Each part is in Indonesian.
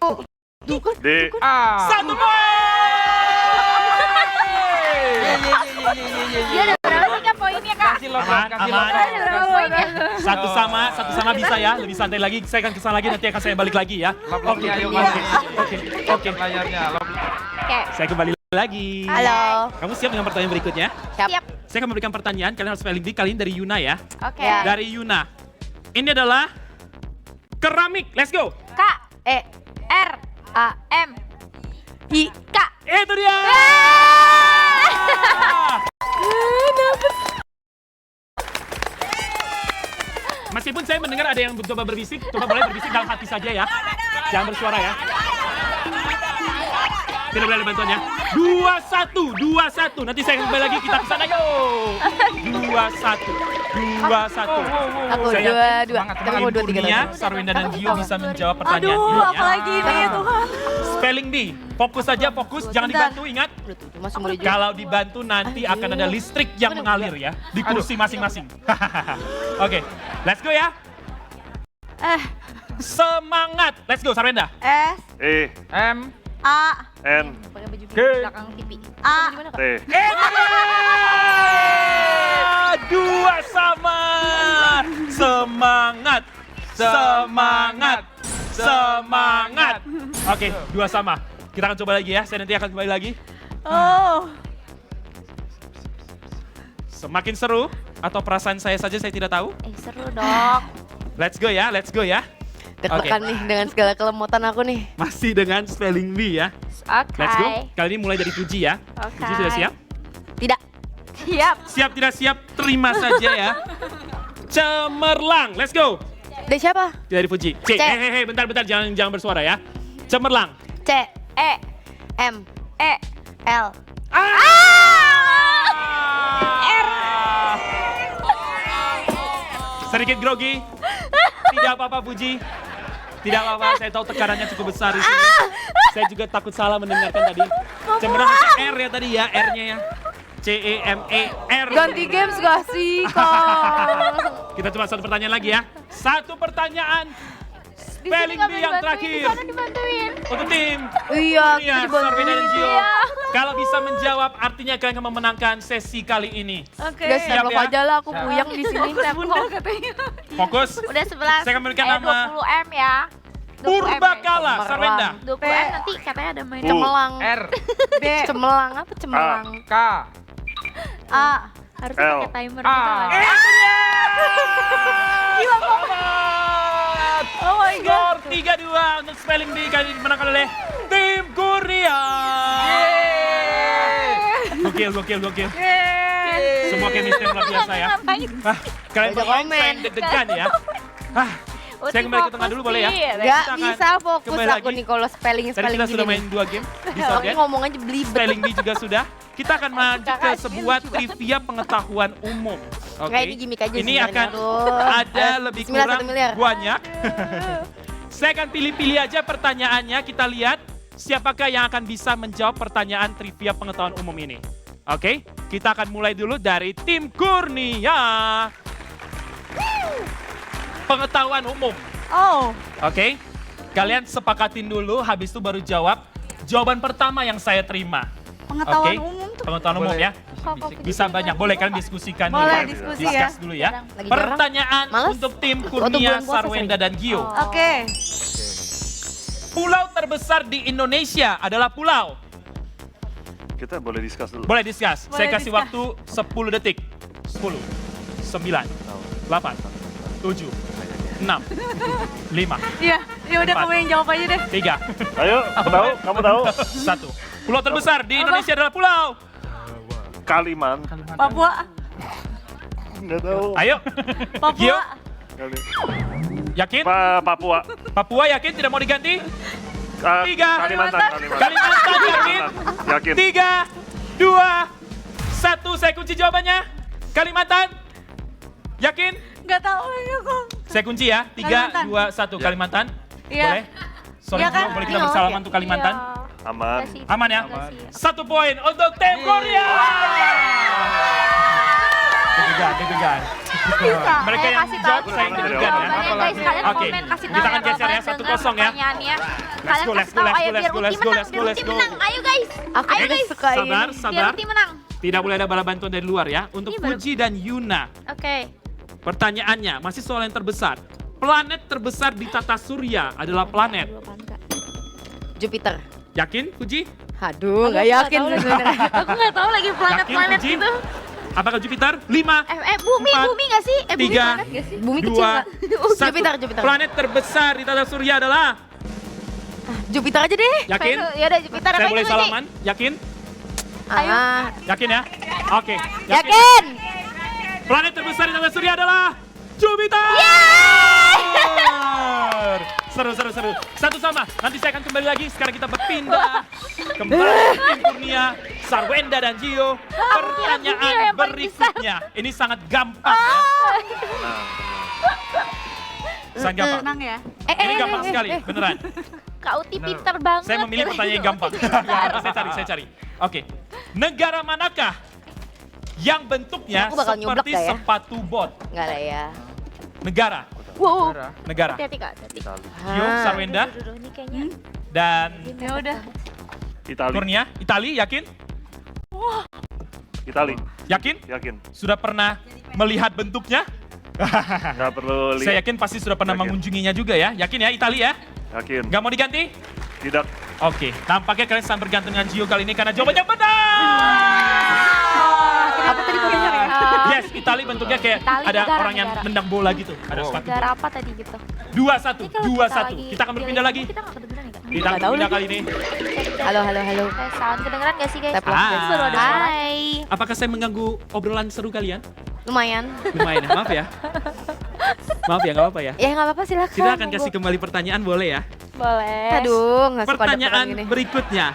D. Satu poin. Dia ada berapa sih Kak poinnya Kak? Kasih logat. Ada berapa poinnya? Satu sama bisa ya. Lebih santai lagi. Saya akan kesana lagi, nanti akan saya balik lagi ya. Oke, ayo Oke. layarnya. Oke. Saya kembali lagi. Halo. Kamu siap dengan pertanyaan berikutnya? Siap. Saya akan memberikan pertanyaan, kalian harus spelling bee. Kali ini dari Yuna ya. Oke. Dari Yuna. Ini adalah keramik. Let's go. K E R A M I K. Itu dia. Meskipun saya mendengar ada yang mencoba berbisik, coba boleh berbisik dalam hati saja ya. Jangan bersuara ya. Tidak boleh ada bantuannya. 2-1. Nanti saya kembali lagi, kita kesana yo. 2-1. Aku Saya 2-2. Tapi aku 2-3 Kurnia, Sarwenda dan Gio bisa menjawab pertanyaan ini Aduh, ya. apalagi ini ya Tuhan. Spelling bee, fokus saja, jangan dibantu, ingat. Masih murid juga. Kalau dibantu nanti akan ada listrik yang mengalir ya di kursi masing-masing. Oke, let's go ya. Semangat, let's go Sarwenda. S E. M. A N. Pakai baju Oke. belakang TV. A T. Dua sama. Semangat. Oke, 2 sama. Kita akan coba lagi ya, saya nanti akan kembali lagi. Oh. Semakin seru atau perasaan saya saja saya tidak tahu. Seru dong. Let's go ya. Deg-degan nih dengan segala kelemotan aku nih. Masih dengan spelling bee ya. Oke. Let's go. Kali ini mulai dari Puji ya. Oke. Puji sudah siap? Tidak. Siap. Siap tidak siap, terima saja ya. Cemerlang, let's go. Dari siapa? Dari Puji. C. Bentar, jangan bersuara ya. Cemerlang. C E M E L. Sedikit grogi. Tidak apa-apa Puji. Tidak apa-apa, saya tahu tekanannya cukup besar di sini. Saya juga takut salah mendengarkan tadi. Cemerlang pakai R ya tadi ya, R-nya ya. C-E-M-E-R. Ganti games gak sih Kak? Kita cuma satu pertanyaan lagi ya. Satu pertanyaan. Spelling bee yang terakhir. Dibantuin. Untuk tim. Iya, Kurnia, kita Sarwenda dan Gio. Iya. Kalau bisa menjawab, artinya kalian akan memenangkan sesi kali ini. Oke. Udah Siap siap ya? aja lah, aku puyeng di sini. Bunda katanya. Fokus. Udah 11. Saya akan memberikan nama 20M ya. 20M. Purbakala, Sarwenda. 20M nanti katanya ada main U. cemelang. R. B Cemelang apa cemelang? K. A Harusnya L. pakai timer A. gitu lah. Gila banget. Oh my god. Skor 3-2 untuk spelling bee kali ini dimenangkan oleh tim Kurnia. Gokil. Semua chemistry luar biasa ya. Kalian Banyak bermain komen. pengen deg-degan ya. Saya kembali ke tengah dulu boleh ya? Gak Kita akan bisa fokus kembali aku lagi. nih kalau spelling Tadi kita sudah main 2 game di Sogen. Aku ngomong aja belibet. Spelling bee juga sudah. Kita akan maju ke sebuah trivia pengetahuan umum. Oke. Kayak ini gimmick aja Ini sebenarnya. akan Aduh. ada lebih Bismillah, kurang 1 miliar. banyak. Saya akan pilih-pilih aja pertanyaannya. Kita lihat siapakah yang akan bisa menjawab pertanyaan trivia pengetahuan umum ini. Oke, kita akan mulai dulu dari tim Kurnia. Pengetahuan umum. Oh. Oke, kalian sepakatin dulu, habis itu baru jawab. Jawaban pertama yang saya terima. Pengetahuan Oke, umum tuh. pengetahuan umum ya. Bisa banyak, boleh kalian diskusikan dulu. Boleh, diskusi ya. Discuss dulu ya. Lagi Pertanyaan Males? untuk tim Waktu Kurnia, bulan puasa Sarwenda, dan Gio. Oke. Pulau terbesar di Indonesia adalah pulau. Kita boleh discuss dulu. Boleh discuss. Saya Boleh kasih discuss. waktu 10 detik. 10, 9, 8, 7, 6, 5, Iya, ya udah 4. kamu yang jawab aja deh. 3, Ayo, aku tahu, kamu tahu. 1. Pulau terbesar di Indonesia adalah pulau. Kalimantan. Papua. Nggak tahu. Ayo. Gio, Papua. Kali. yakin? Papua. Papua yakin tidak mau diganti? Ah, 3, Kalimantan. Kalimantan yakin? Yakin. 3, 2, 1. Saya kunci jawabannya. Kalimantan. Yakin? Nggak tahu lagi aku. Saya kunci ya. 3, Kalimantan. 2, 1. Kalimantan. Iya. Boleh? Sorry, Iya kan? Gio, boleh kita bersalaman untuk Kalimantan? Aman. Aman ya? 1 poin untuk tim Korea. Deg-degan. Mereka yang kasih jawab tahu saya yang kita deg-degan ya. jawabannya, guys. Kalian Oke, komen kasih tahu kita akan ya kalau geser ya, kalian 1-0 dengar ya. pertanyaannya. Let's Kalian go, kasih tahu, ayo biar Uti menang, biar Uti menang. Ayo guys, ayo guys. suka ini. Sabar, Biar sabar. Uti menang. Tidak boleh ada bala bantuan dari luar ya. Untuk Ini baru- Puji dan Yuna, Oke. pertanyaannya masih soal yang terbesar. Planet terbesar di tata surya adalah planet. Jupiter. Yakin, Puji? Aduh, nggak yakin Aku nggak tahu sebenarnya. Aku nggak tahu lagi planet-planet Puji? gitu. Apakah Jupiter? 5, Bumi, 4, bumi nggak sih? Bumi 3, planet nggak sih? Bumi kecil 2, nggak? 1. Jupiter, Jupiter. Planet terbesar di tata surya adalah? Jupiter aja deh. Yakin? Ya udah Jupiter apa Saya itu boleh Uji? salaman? Yakin? Ah, Yakin ya? Oke. yakin. Planet terbesar di tata surya adalah Jupiter. Seru. Satu sama. Nanti saya akan kembali lagi. Sekarang kita berpindah kembali ke tim Kurnia, Sarwenda dan Gio. Pertanyaan yang paling berikutnya. Ini sangat gampang ya. Sangat gampang. Tenang ya. Ini gampang sekali, beneran. Kak Uti pinter banget. Saya memilih pertanyaan yang gampang. Saya cari. Oke. Negara manakah yang bentuknya Aku bakal nyoblak seperti gak ya? sepatu bot? Enggak lah ya. Negara. Wow. Negara. Hati-hati Kak, hati-hati. Gio, Sarwenda, Duh, ini kayaknya. dan Ya udah. Itali. Kurnia. Itali, yakin? Itali. Yakin? Yakin. Sudah pernah melihat bentuknya? Nggak perlu Saya lihat. yakin pasti sudah pernah Yakin. mengunjunginya juga ya. Yakin ya, Itali ya? Yakin. Nggak mau diganti? Tidak. Oke, nampaknya kalian sangat bergantung dengan Gio kali ini karena jawabannya benar! Apa tadi pertanyaannya? Yes, Itali bentuknya kayak Itali, ada negara, orang yang negara. nendang bola gitu. Ada sepatu Negara bola. apa tadi gitu? 2-1, Ini kalau 2-1. Kita akan berpindah lagi. Kita nggak kedengeran ya Kak? Kita akan Nggak tahu berpindah lagi. kali ini. Halo. Tes sound kedengeran gak sih guys? Tap lock. Hai. Baru ada suara. Hai. Apakah saya mengganggu obrolan seru kalian? Lumayan. Lumayan ya, maaf ya. Maaf ya, nggak apa-apa ya. Ya nggak apa-apa silakan. Kita akan kasih kembali pertanyaan, boleh ya? Boleh. Aduh, nggak suka ada Pertanyaan gini. berikutnya.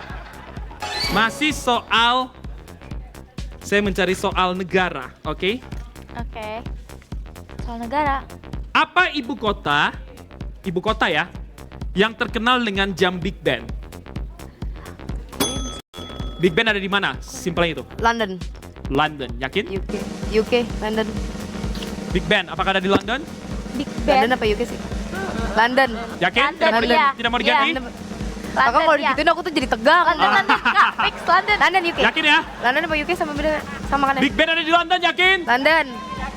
Masih soal, saya mencari soal negara, oke? Oke. Soal negara. Apa ibu kota ya, yang terkenal dengan jam Big Ben? Big Ben ada di mana? Simpelnya itu. London, London, yakin? UK, London. Big Ben, apakah ada di London? Big London Ben. apa UK sih? London. Yakin? London, Tidak mau, iya. tidak mau Iya. diganti? London. Maka kalau ya. digituin aku tuh jadi tegang. London, Kak. Fix London. London UK. Yakin ya? London apa UK sama beda sama kan? Big Ben ada di London, yakin? London.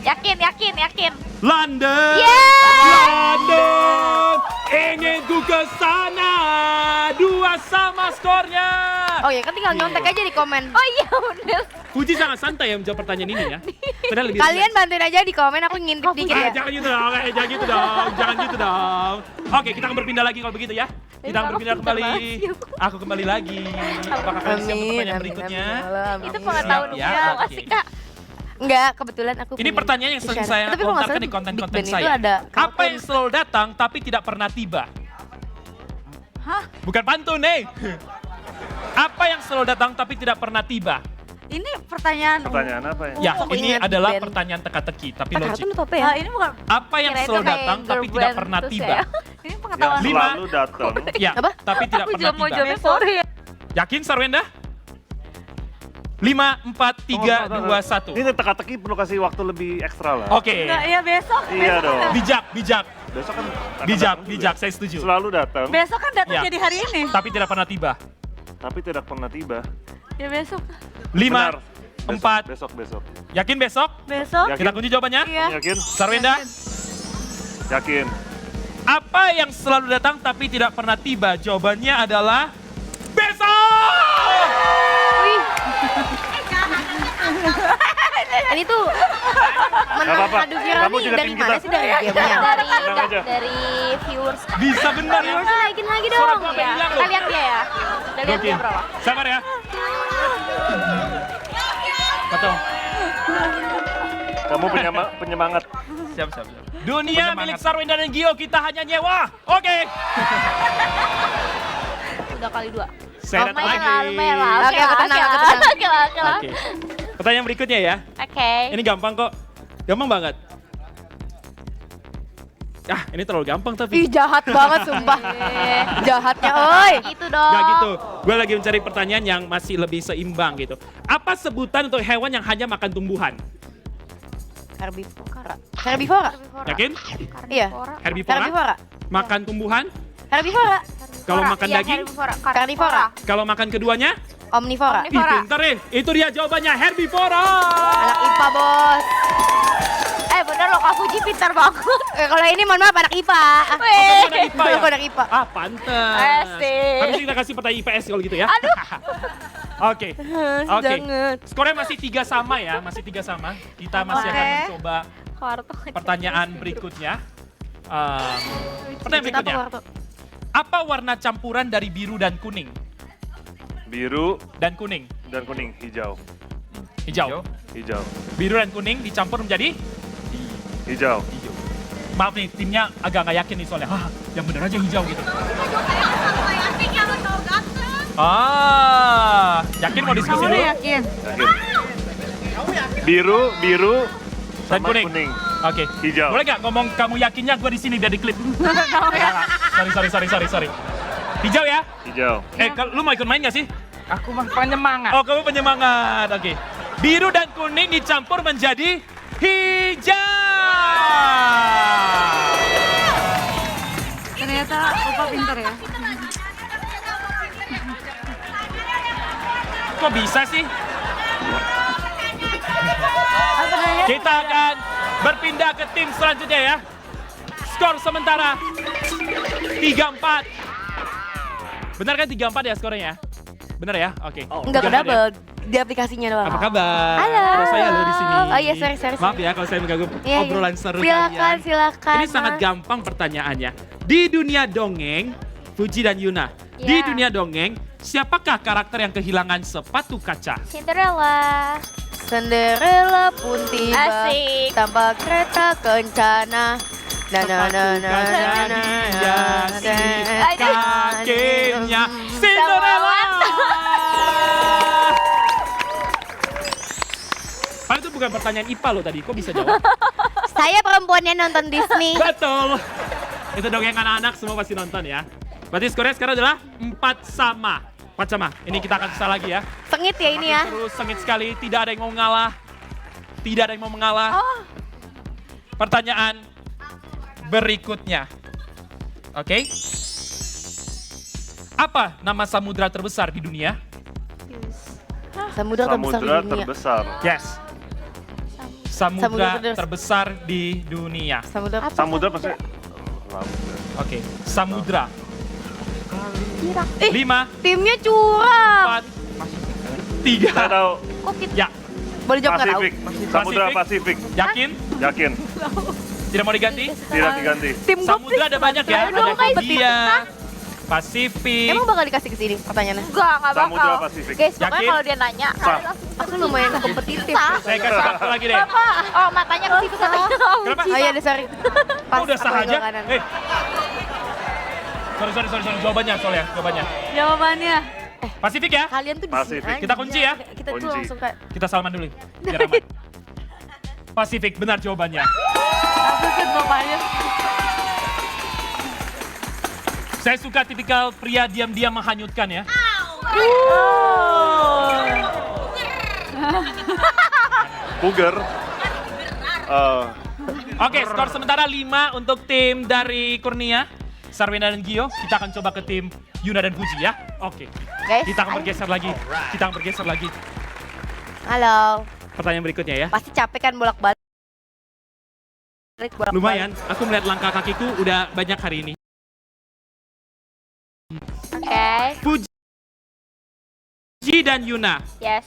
Yakin. London! Yeay! London! Ingin ku ke sana! 2 sama skornya! Oh ya kan tinggal nyontek aja di komen. Oh iya bener. Puji sangat santai ya menjawab pertanyaan ini ya. Padahal lebih Kalian bantuin aja di komen, aku ngintip dikit ya. jangan gitu dong, jangan gitu dong. Oke, kita akan berpindah lagi kalau begitu ya. Kita akan berpindah kembali. Aku kembali lagi. Apakah kalian siap untuk pertanyaan berikutnya? amin. Itu pengetahuan Siap, ya, umum oke. masih Kak. Enggak, kebetulan aku Ini pengen pertanyaan yang sering bicara. saya Tapi kalau nggak lontarkan salah di konten-konten Big Ben itu saya. ada Apa yang selalu datang tapi tidak pernah tiba? Hah? Bukan pantun, nih. Apa yang selalu datang tapi tidak pernah tiba? Ini pertanyaan. Pertanyaan apa ya? Ya, Aku ini ingat adalah Big Ben. pertanyaan teka-teki tapi Padahal logik. tuh apa ya? ini bukan. Apa yang Kira itu selalu kayak datang tapi girl tidak band pernah terus tiba? ya. Ini Yang pengetahuan. Lima. selalu datang. Ya, Apa? tapi tidak Aku pernah juga mau tiba. jawabnya sorry. Yakin Sarwenda? 5, 4, 3, 2, 1. Ini teka-teki perlu kasih waktu lebih ekstra lah. Oke, ya besok. Iya dong. bijak. Besok kan Bijak, saya setuju. Selalu datang, Besok kan datang Ya. jadi hari ini. Tapi tidak pernah tiba. tapi tidak pernah tiba. Ya besok. 5, Benar. 4. Besok. Yakin besok? Besok. Yakin? Kita kunci jawabannya. Iya. Yakin? Sarwenda, Yakin. apa yang selalu datang tapi tidak pernah tiba? Jawabannya adalah besok! Ini tuh Gak apa-apa. adu viral Kamu nih juga dari tim mana kita. sih dari gamenya? Tenang aja. Dari viewers. Bisa benar ya? Naikin lagi Suara dong. gua Ya. hilang loh. Kita lihat dia ya. Kita lihat dia Oke, berapa. sabar ya. Betul. Kamu penyemangat. Siap. Dunia milik Sarwenda dan Gio, kita hanya nyewa. Oke. Udah kali 2. Saya datang Lumayan lagi. lah, lumayan lah. Oke, aku tenang, aku tenang. Oke lah. Oke. Pertanyaan berikutnya ya. Oke. Ini gampang kok. Gampang banget. Ini terlalu gampang Ih tapi. jahat banget sumpah. Jahatnya oi. Gitu dong. Gak gitu. Gue lagi mencari pertanyaan yang masih lebih seimbang gitu. Apa sebutan untuk hewan yang hanya makan tumbuhan? Herbivora. Herbivora. Yakin? Iya. Herbivora? Herbivora. Makan tumbuhan? Herbivora. Kalau makan daging? Karnivora. Kalau makan keduanya? Omnivora. Ih, pintar deh. Itu dia jawabannya, herbivora. Anak IPA, Bos. Bener loh, Kak Fuji pintar banget. Kalau ini mohon maaf anak IPA. Kamu anak IPA ya? Aku anak IPA. Ah, pantes. Asik. Habis ini kita kasih pertanyaan IPS kalau gitu ya. Aduh. Oke. Oke. Jangan. Skornya masih 3 sama ya, masih 3 sama. Kita masih akan Oke. mencoba Warto. pertanyaan berikutnya. Pertanyaan Kita berikutnya. apa, Warto? Apa warna campuran dari biru dan kuning? Biru Dan kuning. dan kuning, hijau. Hijau. Hijau. Biru dan kuning dicampur menjadi Hijau. hijau. Maaf nih, timnya agak nggak yakin nih soalnya. Hah, yang bener aja hijau gitu. Yakin mau diskusi dulu? Yakin. Biru, biru, Dan sama kuning. Oke. Hijau. Boleh nggak ngomong kamu yakinnya gue di sini biar diklip? Sorry. Hijau ya? Hijau. Lu mau ikut main nggak sih? Aku mah penyemangat. Oh, kamu penyemangat. Oke. Biru dan kuning dicampur menjadi hijau. Ternyata Opa pintar ya. Kok bisa sih? Kita akan berpindah ke tim selanjutnya ya. Skor sementara 3-4. Benar kan 3-4 ya skornya ya? Benar ya? Oke. Enggak 3-4 ya? double di aplikasinya doang. Apa kabar? Halo. Ada saya lo di sini. Oh iya, sorry. Maaf ya kalau saya mengganggu Iya, obrolan iya. seru Silakan. kalian. Ini sangat Mas. gampang pertanyaannya. Di dunia dongeng, Fuji dan Yuna. Di Ya. dunia dongeng, siapakah karakter yang kehilangan sepatu kaca? Cinderella. Cinderella pun tiba Asik. tanpa kereta kencana. Kakinya Cinderella. Padahal itu bukan pertanyaan IPA loh tadi, kok bisa jawab? Saya perempuannya nonton Disney. Betul. Itu dongeng anak-anak semua pasti nonton ya. Berarti skornya sekarang adalah 4 sama. 4 sama. Ini kita akan susah lagi ya. Sengit ya ini ya. Makin terus sengit sekali, tidak ada yang mau mengalah. Tidak ada yang mau mengalah. Pertanyaan berikutnya. Oke. Apa nama samudra terbesar di dunia? Samudra terbesar di Samudra dunia. terbesar. Yes. Samudra Samudra terbesar di dunia. Samudra. Samudra pasti. Oke. Samudra. Ih, 5, timnya curang. 4, 3. Saya tahu. Kok kita Ya, Boleh jawab nggak tahu? Pasifik. Samudra Pasifik. yakin? Yakin. Tidak mau diganti? Tidak diganti. Tim gue Samudra ada banyak ya. Ayo dong, Ada Kak. India, Pasifik. Emang bakal dikasih ke sini pertanyaannya? enggak bakal. Samudra Pasifik. Guys, pokoknya Yakin? kalau dia nanya, Sah. Aku lumayan kompetitif. Saya kasih waktu lagi deh. Bapak, oh matanya ke situ katanya. Kenapa? Oh iya, sorry. Kok udah sah aku aja? kanan. Sorry. Jawabannya soalnya, jawabannya. Jawabannya. Pasifik ya? Kalian tuh di Pasifik. sini aja. Kita kunci ya? Kita tuh Kunci. langsung kayak Kita salaman dulu. Biar aman. Pasifik, benar jawabannya. Aku ikut bapaknya. Saya suka tipikal pria diam-diam menghanyutkan ya. Puger. Oke, skor sementara 5 untuk tim dari Kurnia. Sarwena dan Gio, kita akan coba ke tim Yuna dan Fuji ya. Oke, guys. kita akan bergeser lagi. Halo. Pertanyaan berikutnya ya. Pasti capek kan bolak-balik. Bolak-balik. Lumayan, aku melihat langkah kakiku udah banyak hari ini. Oke, Fuji dan Yuna. yes.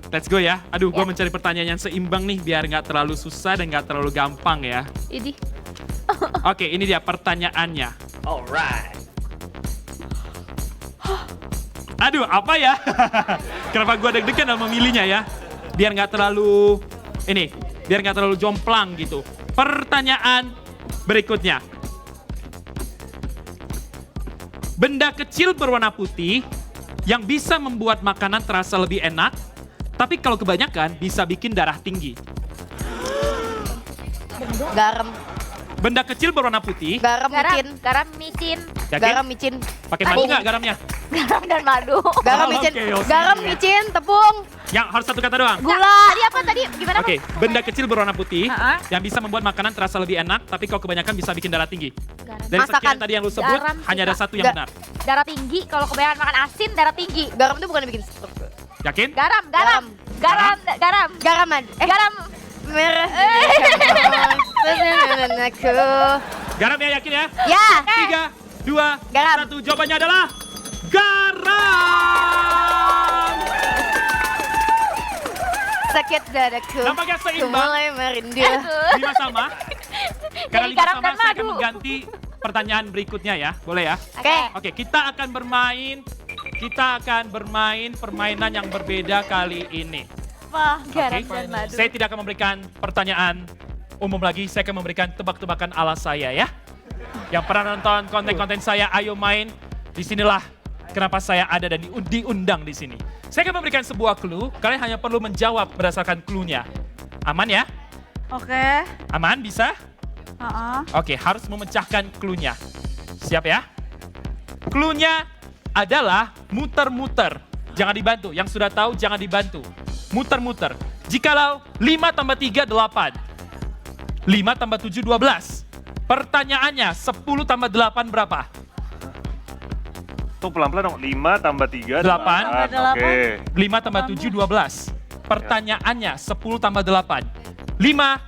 Let's go ya. Aduh, gue mencari pertanyaan yang seimbang nih biar nggak terlalu susah dan nggak terlalu gampang ya. Ini. Oke, ini dia pertanyaannya. Alright. Aduh, apa ya? Kenapa gue deg-degan dalam memilihnya ya? Biar nggak terlalu biar nggak terlalu jomplang gitu. Pertanyaan berikutnya. Benda kecil berwarna putih yang bisa membuat makanan terasa lebih enak, tapi kalau kebanyakan bisa bikin darah tinggi. Garam. Benda kecil berwarna putih. Garam micin. Garam micin. Yakin? Garam micin. Pakai madu nggak garamnya? Garam dan madu. Garam, Oh, micin, oke, oke. garam, micin, tepung, Yang harus satu kata doang. gula. Tadi apa tadi? Gimana? Oke, benda kecil berwarna putih Ha-ha. yang bisa membuat makanan terasa lebih enak, tapi kalau kebanyakan bisa bikin darah tinggi. Garam. Dari sekian Masakan. tadi yang lu sebut, Garam hanya ada suka. satu yang Ga- benar. Darah tinggi. Kalau kebanyakan makan asin, darah tinggi. Garam itu bukan bikin stroke. Yakin? Garam, garam. Garam, garam. Garaman. Garam. Merah. Aku. Garam ya, yakin ya? Ya. 3, 2, Garam. 1. Jawabannya adalah garam. Sakit dadaku. Nampaknya Ku seimbang. mulai merindu. 5 sama. Karena Jadi 5 garam sama, dan saya akan madu. mengganti pertanyaan berikutnya ya. Boleh ya? Oke. Oke, kita akan bermain permainan yang berbeda kali ini. Wah, garam Oke. dan madu. Saya tidak akan memberikan pertanyaan umum lagi, saya akan memberikan tebak-tebakan ala saya ya. Yang pernah nonton konten-konten saya, ayo main. Disinilah kenapa saya ada dan diundang di sini. Saya akan memberikan sebuah clue, kalian hanya perlu menjawab berdasarkan clue-nya. Aman ya? Oke. Aman, bisa? Ha-ha. Oke, harus memecahkan clue-nya. Siap ya? Clue-nya adalah muter-muter. Jangan dibantu, yang sudah tahu jangan dibantu. Muter-muter. Jikalau 5 tambah 3, 8. 5 tambah 7, 12. Pertanyaannya, 10 tambah 8 berapa? Tuh pelan-pelan dong. 5 tambah 3, 8. Oke. 5 tambah 7, 12. Pertanyaannya, 10 tambah 8. 5,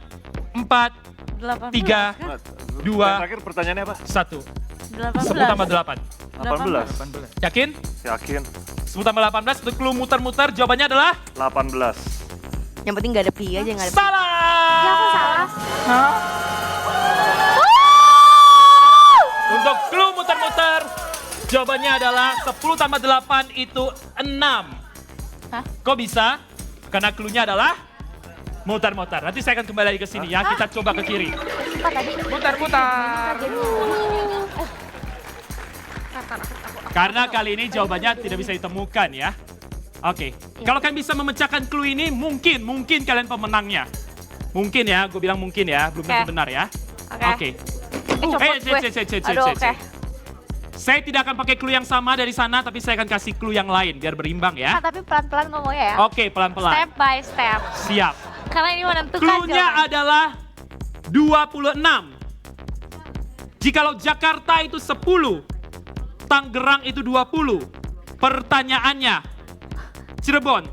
4, 18. 3, 2, Yang terakhir pertanyaannya apa? 1. 18. 10 tambah 8. 18. Yakin? Yakin. 10 tambah 18, untuk clue muter-muter, jawabannya adalah 18. Yang penting gak ada pi aja, gak ada pi. salah! Ya, aku salah. Hah? Untuk clue muter-muter, jawabannya adalah 10 tambah 8 itu 6. Hah? Kok bisa? Karena clue-nya adalah muter-muter. Nanti saya akan kembali lagi ke sini ya, kita coba ke kiri. Apa tadi? Putar-putar. Karena kali ini jawabannya tidak bisa ditemukan ya. Oke, kalau kalian bisa memecahkan clue ini, mungkin kalian pemenangnya. Mungkin ya, gue bilang mungkin ya, belum tentu Oke. benar ya. Oke. Oke. Cek. Aduh, oke. Saya tidak akan pakai clue yang sama dari sana, tapi saya akan kasih clue yang lain biar berimbang Ah, ya. tapi pelan-pelan ngomongnya ya. Oke, pelan-pelan. Step by step. Siap. Karena ini menentukan Clue-nya jawaban. adalah 26. Jikalau Jakarta itu 10, Tangerang itu 20. Pertanyaannya, Cirebon.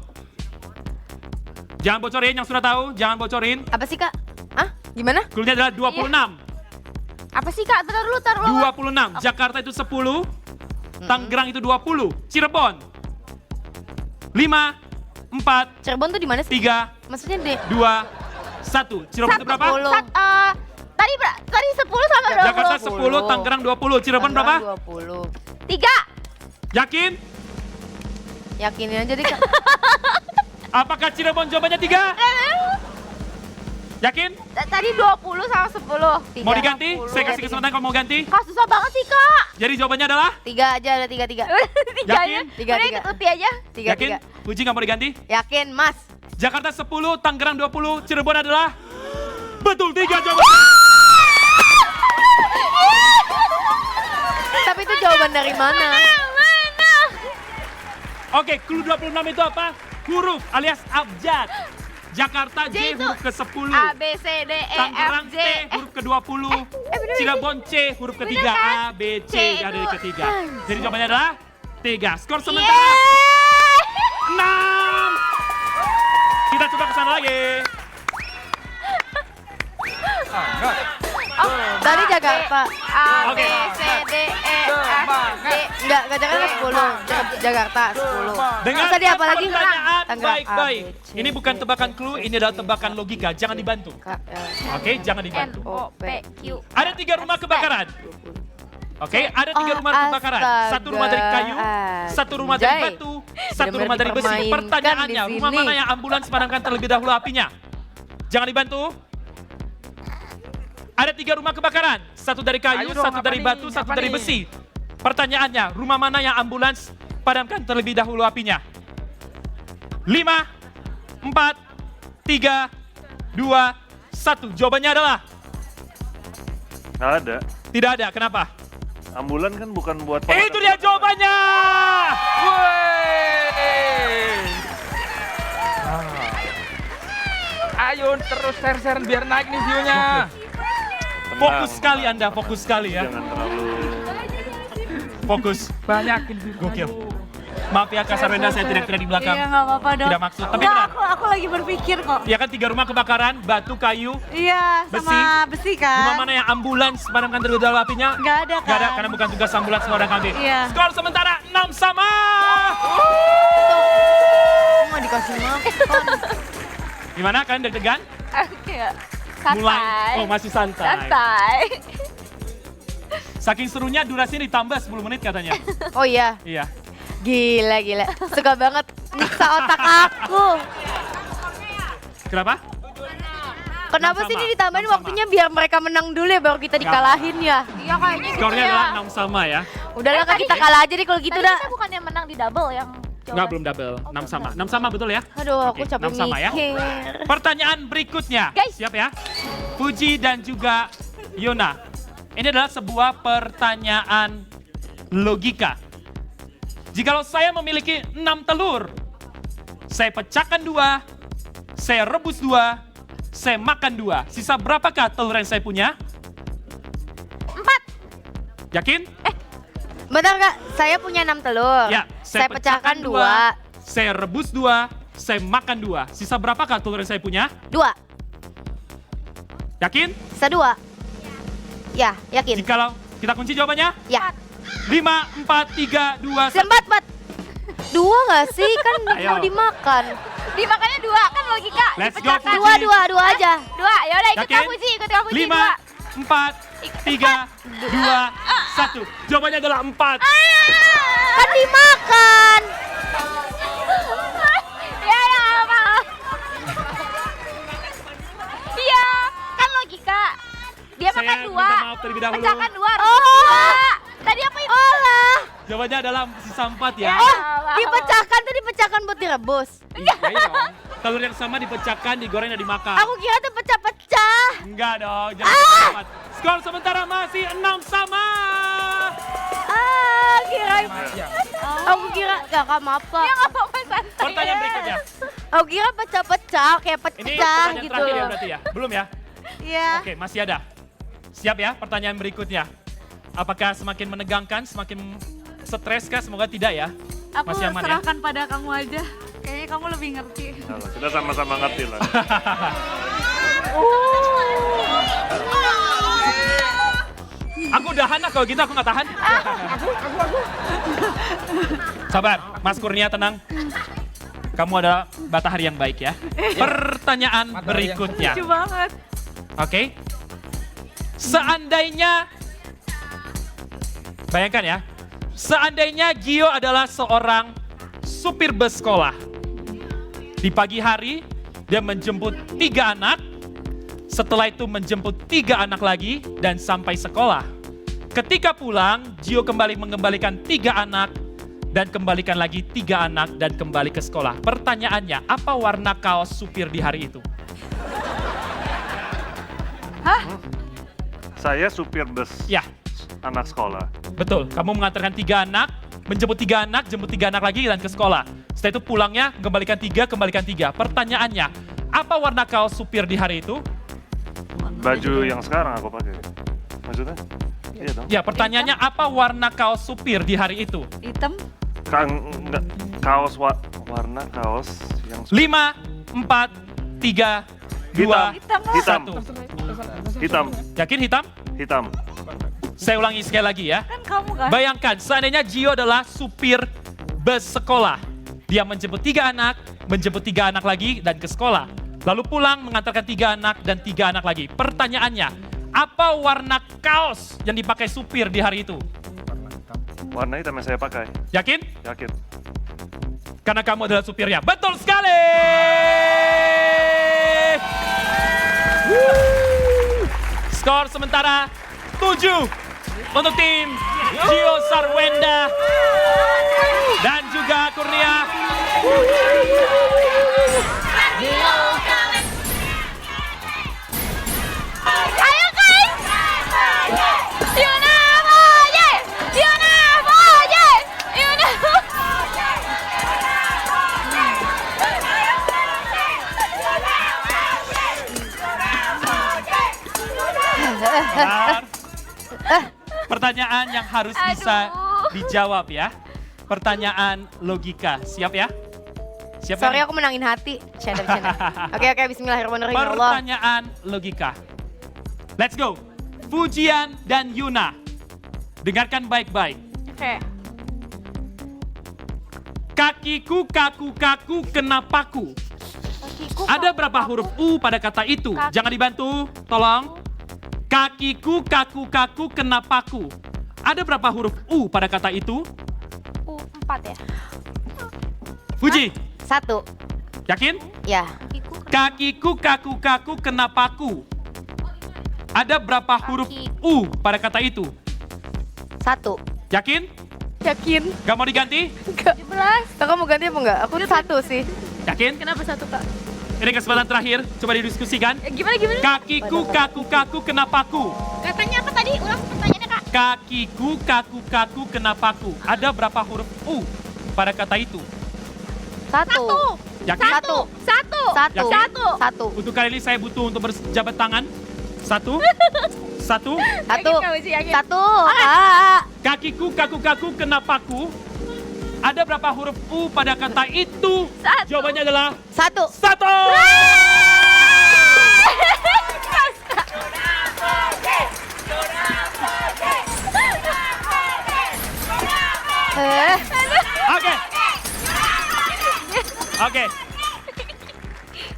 Jangan bocorin yang sudah tahu, jangan bocorin. Apa sih, Kak? Hah? Gimana? Clue-nya adalah 26. Apa sih Kak? Taruh dulu, taruh dulu. 26. Jakarta itu 10, Tangerang itu 20. Cirebon. 5, 4, Cirebon tuh di mana sih? 3, Maksudnya di 2, 1. Cirebon itu berapa? 10. Tadi 10 sama 20. Jakarta 10, Tangerang 20. Cirebon berapa? 20. 3. Yakin? Yakinin aja deh, Kak. Apakah Cirebon jawabannya 3? Yakin? Tadi 20 sama 10. Mau diganti? Saya kasih kesempatan kalau mau ganti. Kak, susah banget sih Kak. Jadi jawabannya adalah? 3 aja, ada 3. Tiga aja. Yakin? Tiga, Udah tiga. ikut Uti aja. 3. Yakin? Puji nggak mau diganti? Yakin, Mas. Jakarta 10, Tangerang 20, Cirebon adalah? Betul, 3 jawaban. Tapi itu jawaban dari mana? Mana? Oke, clue 26 itu apa? Huruf alias abjad. Jakarta J J itu huruf ke-10. A, B, C, D, E, F, Tangerang J. T huruf ke-20. bener. Cirebon C huruf ketiga. Bener kan? A, B, C C yang ada di itu. ketiga. Jadi jawabannya adalah 3. Skor Yeay. sementara 6. Kita coba ke sana lagi. Tadi Jakarta. A, B, Oke. C, D, E, F, G. Enggak Jakarta 10. Jakarta 10. Dengan Masa dia apa lagi? pertanyaan Tangerang. baik-baik. A, B, C, Ini bukan D, tebakan clue, ini adalah tebakan logika. Jangan dibantu. K, L. Oke, jangan N, dibantu. O, P, Q. Ada 3 rumah kebakaran. Oke, ada 3 rumah Oh, kebakaran. astaga. 1 rumah dari kayu, 1 rumah dari Anjay. batu, 1 Benar-benar rumah dari besi. dipermainkan Pertanyaannya, di rumah sini. mana yang ambulans padamkan terlebih dahulu apinya? Jangan dibantu. Ada 3 rumah kebakaran. 1 dari kayu, Ayo dong, 1 apa dari nih? batu, 1 Apa dari nih? besi. Pertanyaannya, rumah mana yang ambulans padamkan terlebih dahulu apinya? 5, 4, 3, 2, 1. Jawabannya adalah? Nggak ada. Tidak ada. Kenapa? Ambulan kan bukan buat Itu dia jawabannya. Ayo terus share biar naik nih view-nya. Fokus sekali Anda, fokus sekali ya. Jangan terlalu... Fokus. Banyakin view. Gokil. Maaf ya Kak Sarwenda, saya tidak di belakang. Iya, nggak apa-apa dong. Tidak maksud, tapi Nggak, benar. aku lagi berpikir kok. Ya kan 3 rumah kebakaran, batu, kayu. Iya, sama besi kan. Rumah mana yang ambulans padamkan terlebih dahulu apinya? Nggak ada kan. Nggak ada, karena bukan tugas ambulans memadamkan api. Iya. Skor sementara 6 sama. Mau dikasih makan. Gimana, kalian deg-degan? Kayak santai. Oh masih santai. Santai. Saking serunya durasinya ditambah 10 menit katanya. Oh iya, Iya. gila. Suka banget nyiksa otak aku. Kenapa? Kenapa sih sama, ini ditambahin 6 sama. waktunya biar mereka menang dulu ya baru kita dikalahin ya? Iya kayaknya gitu Skornya ya. adalah 6 sama ya. Udahlah Kak, kita kalah aja deh kalau gitu Tadi dah. kita bukannya menang di double yang Enggak, belum double. 6 sama. 6 sama betul ya? Aduh, aku Oke, capek 6 sama ya. mikir. Pertanyaan berikutnya. Guys. Siap ya? Fuji dan juga Yona. Ini adalah sebuah pertanyaan logika. Jikalau saya memiliki 6 telur, saya pecahkan 2, saya rebus 2, saya makan 2. Sisa berapakah telur yang saya punya? 4. Yakin? Bentar Kak, saya punya 6 telur. Ya, Saya pecahkan 2. Saya rebus 2, saya makan 2. Sisa berapakah telur yang saya punya? 2. Yakin? Sisa 2. Ya, yakin. Jikalau kita kunci jawabannya? Ya. 5, 4, 3, 2, 1. Sempat, 4. 2 nggak sih? Kan Ayo. mau dimakan. Dimakannya 2 kan logika. Let's go, Dipecahkan. Fuji. 2 aja. 2. Ya udah ikut Yakin? kamu sih, ikut kamu sih 5, 4, 3, 2, 1. Jawabannya adalah 4. Kan dimakan. Ya apa? Iya, kan logika. Dia Saya makan 2. minta maaf terlebih dahulu. Pecahkan 2. Oh. Tadi apa itu? Olah. Jawabannya adalah sisa 4 ya. Oh, dipecahkan tuh dipecahkan buat direbus. Iya dong. Telur yang sama dipecahkan, digoreng dan dimakan. Aku kira tuh pecah-pecah. Enggak dong, jangan empat. Skor sementara masih 6 sama. Aku kira gak maaf Kak. Ya nggak apa-apa santai. Pertanyaan berikutnya. Aku kira pecah-pecah kayak Ini pecah pertanyaan gitu. terakhir ya berarti ya? Belum ya? Iya. Oke, masih ada. Siap ya pertanyaan berikutnya. Apakah semakin menegangkan, semakin stres kah? Semoga tidak ya. Aku Masih aman ya? serahkan pada kamu aja. Kayaknya kamu lebih ngerti. Nah, kita sama-sama ngerti lah. Aku udah anak kalau gitu aku nggak tahan. Sabar, Mas Kurnia tenang. Kamu adalah matahari yang baik ya. Pertanyaan berikutnya. Lucu banget. Oke. Seandainya, bayangkan ya, seandainya Gio adalah seorang supir bus sekolah. Di pagi hari, dia menjemput 3 anak, setelah itu menjemput 3 anak lagi, dan sampai sekolah. Ketika pulang, Gio kembali mengembalikan 3 anak, dan kembalikan lagi 3 anak, dan kembali ke sekolah. Pertanyaannya, apa warna kaos supir di hari itu? Saya supir bus Ya, anak sekolah. betul. Kamu mengantarkan 3 anak, menjemput 3 anak, jemput 3 anak lagi dan ke sekolah. Setelah itu pulangnya, kembalikan 3, kembalikan 3. Pertanyaannya, apa warna kaos supir di hari itu? Baju yang sekarang aku pakai. Maksudnya? Iya dong. Ya, pertanyaannya apa warna kaos supir di hari itu? Hitam. Enggak, kaos warna kaos yang 5, 4, 3, 2, Hitam lah. hitam. 1. Hitam. Yakin hitam? Hitam. Saya ulangi sekali lagi ya. Kan kamu kan. Bayangkan, seandainya Gio adalah supir bus sekolah. Dia menjemput 3 anak, menjemput 3 anak lagi, dan ke sekolah. Lalu pulang mengantarkan 3 anak dan 3 anak lagi. Pertanyaannya, apa warna kaos yang dipakai supir di hari itu? Warna hitam yang saya pakai. Yakin? Yakin. Karena kamu adalah supirnya. Betul sekali! Skor sementara 7 untuk tim Gio Sarwenda dan juga Kurnia. Ayo guys! Yuna Boye! Yuna Boye! Yuna Boye! Sabar. Pertanyaan yang harus bisa dijawab ya. Pertanyaan logika. Siap ya? Siap Sorry ya? aku menangin hati. Bercanda. Oke, bismillahirrahmanirrahim ya Allah. Pertanyaan logika. Let's go. Fujian dan Yuna. Dengarkan baik-baik. Oke. Kakiku, kaku, kenapaku. Kakiku. Ada berapa huruf U pada kata itu? Kaki. Jangan dibantu, tolong. Kakiku, kaku, kenapaku. Ada berapa huruf U pada kata itu? 4 ya? Fuji, 1. yakin? Ya. Kakiku. Kakiku, kaku, kenapaku. Ada berapa huruf Kakiku. U pada kata itu? 1. Yakin? Yakin? Gak mau diganti? 17. Kakak mau ganti apa enggak? Aku 1 sih. Yakin? Kenapa 1 Kak? Ini kesempatan terakhir, coba didiskusikan. Gimana? Kakiku, kaku, kenapaku. Katanya apa tadi? Ulang pertanyaannya Kak. Kakiku, kaku, kenapaku. Ada berapa huruf U pada kata itu? 1. Yakin? 1. Yakin? 1. Untuk kali ini saya butuh untuk berjabat tangan. 1, 1. 1. Yakin kamu sih, yakin? 1. Kak. Kakiku, kaku, kenapaku. Ada berapa huruf U pada kata itu? 1. Jawabannya adalah 1. 1. Oke. Oke,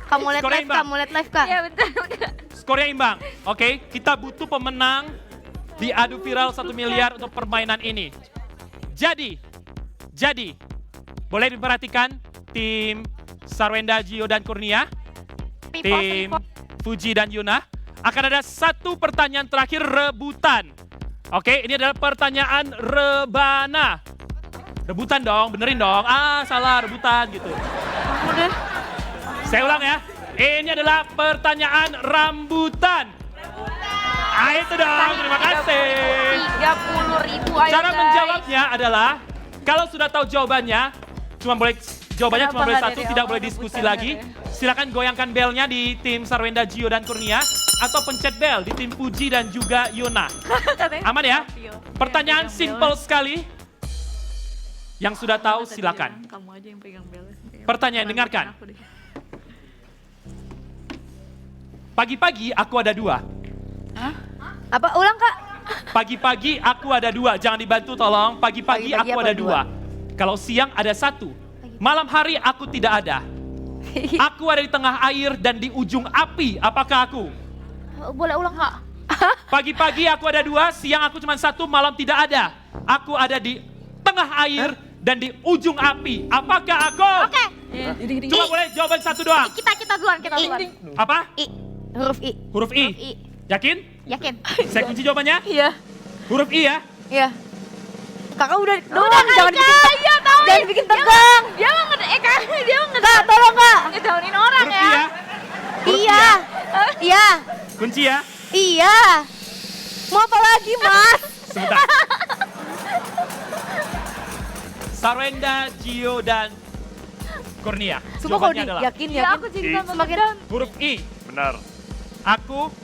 Kamu lihat Skornya live, imbang. kamu lihat live, Kak. Iya bentar. skornya imbang. Oke, kita butuh pemenang di adu viral 1 miliar untuk permainan ini. Jadi, boleh diperhatikan tim Sarwenda, Gio, dan Kurnia, tim Fuji dan Yuna. Akan ada satu pertanyaan terakhir rebutan. Oke, ini adalah pertanyaan rebana. Rebutan dong, benerin dong. Salah, rebutan gitu. Udah. Saya ulang ya. Ini adalah pertanyaan rambutan. Itu dong, terima kasih. 30.000 ayo Cara guys. menjawabnya adalah, kalau sudah tahu jawabannya, jawabannya cuma boleh Kenapa nggak satu, dari tidak awal boleh diskusi rebutan lagi. ya? Silakan goyangkan belnya di tim Sarwenda, Gio, dan Kurnia. Atau pencet bel di tim Fuji dan juga Yuna. Aman ya? Pertanyaan simple sekali. Yang sudah tahu silakan. Kamu aja yang pegang bel. Pertanyaan, dengarkan. Pagi-pagi aku ada 2. Apa? Ulang, Kak. Pagi-pagi aku ada 2. Jangan dibantu tolong. Pagi-pagi Pagi-pagi aku aku ada ada 2. Kalau siang ada 1. Malam hari aku tidak ada. Aku ada di tengah air dan di ujung api. Apakah aku? Boleh ulang Kak? Pagi-pagi aku ada 2. Siang aku cuma 1. Malam tidak ada. Aku ada di tengah air dan di ujung api. Apakah aku? Oke. Cuma boleh jawaban 1 doang. Kita duluan. Apa? I. Huruf I. Huruf I. I. Yakin? Yakin? Saya kunci jawabannya. Iya. Huruf I ya. Iya. Kakak udah Kak, jangan bikin iya tahu. jangan bikin tegang. Dia mau Kak, dia mau Kak, tolong, Kak. ngedownin orang Huruf I ya. Iya. Iya. Kunci ya. Iya. Mau apa lagi, Mas? Sebentar. Sarwenda, Gio, dan Kurnia. Sumpah kalau Jawabannya adalah yakin Ya aku jadi I. semakin huruf I. Benar. Aku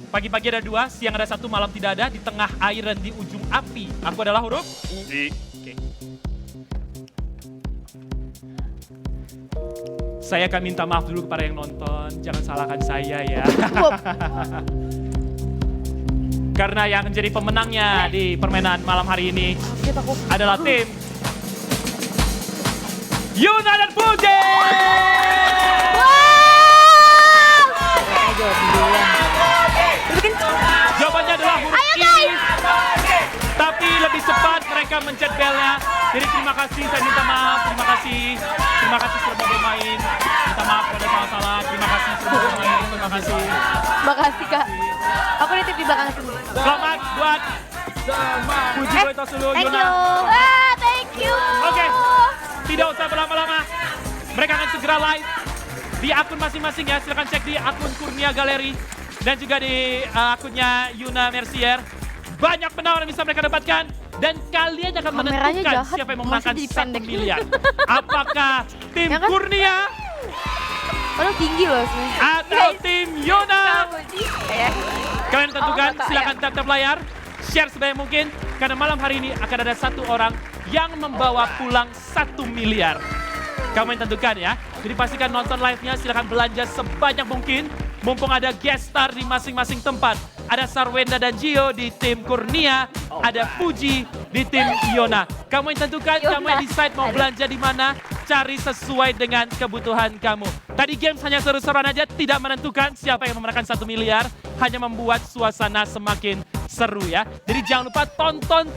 pagi-pagi ada 2, siang ada 1, malam tidak ada, di tengah air dan di ujung api. Aku adalah huruf I. Oke. Saya akan minta maaf dulu kepada yang nonton. Jangan salahkan saya ya. Karena yang menjadi pemenangnya di permainan malam hari ini adalah tim Yuna dan Fuji. Jawabannya adalah huruf I. Tapi lebih cepat mereka mencet belnya. Jadi terima kasih, saya minta maaf. Terima kasih sudah mau bermain. Minta maaf kalau ada salah-salah. Terima kasih sudah mau bermain. Terima kasih. Makasih, Kak. Aku nitip di belakang sini. Selamat buat Fuji Boyto Sulu, Thank Yuna. you. Thank you. Oke, tidak usah berlama-lama. Mereka akan segera live di akun masing-masing ya. Silahkan cek di akun Kurnia Galeri dan juga di akunnya Yuna Mercier. Banyak penawaran yang bisa mereka dapatkan dan kalian akan Kameranya menentukan jahat, siapa yang masih memenangkan jadi 1 pendek. miliar. Apakah tim Ya kan? Kurnia Padahal tinggi loh sebenarnya. atau tim Yuna? Kamu sih. Kalian tentukan, Oh, silakan tap layar, share sebanyak mungkin, karena malam hari ini akan ada satu orang yang membawa pulang 1 miliar. Kamu yang tentukan ya. Jadi pastikan nonton live-nya, silakan belanja sebanyak mungkin. Mumpung ada guest star di masing-masing tempat. Ada Sarwenda dan Gio di tim Kurnia, ada Fuji di tim Yona. Kamu yang tentukan, kamu yang decide mau belanja di mana, cari sesuai dengan kebutuhan kamu. Tadi games hanya seru-seruan aja, tidak menentukan siapa yang memenangkan 1 miliar, hanya membuat suasana semakin seru ya. Jadi jangan lupa tonton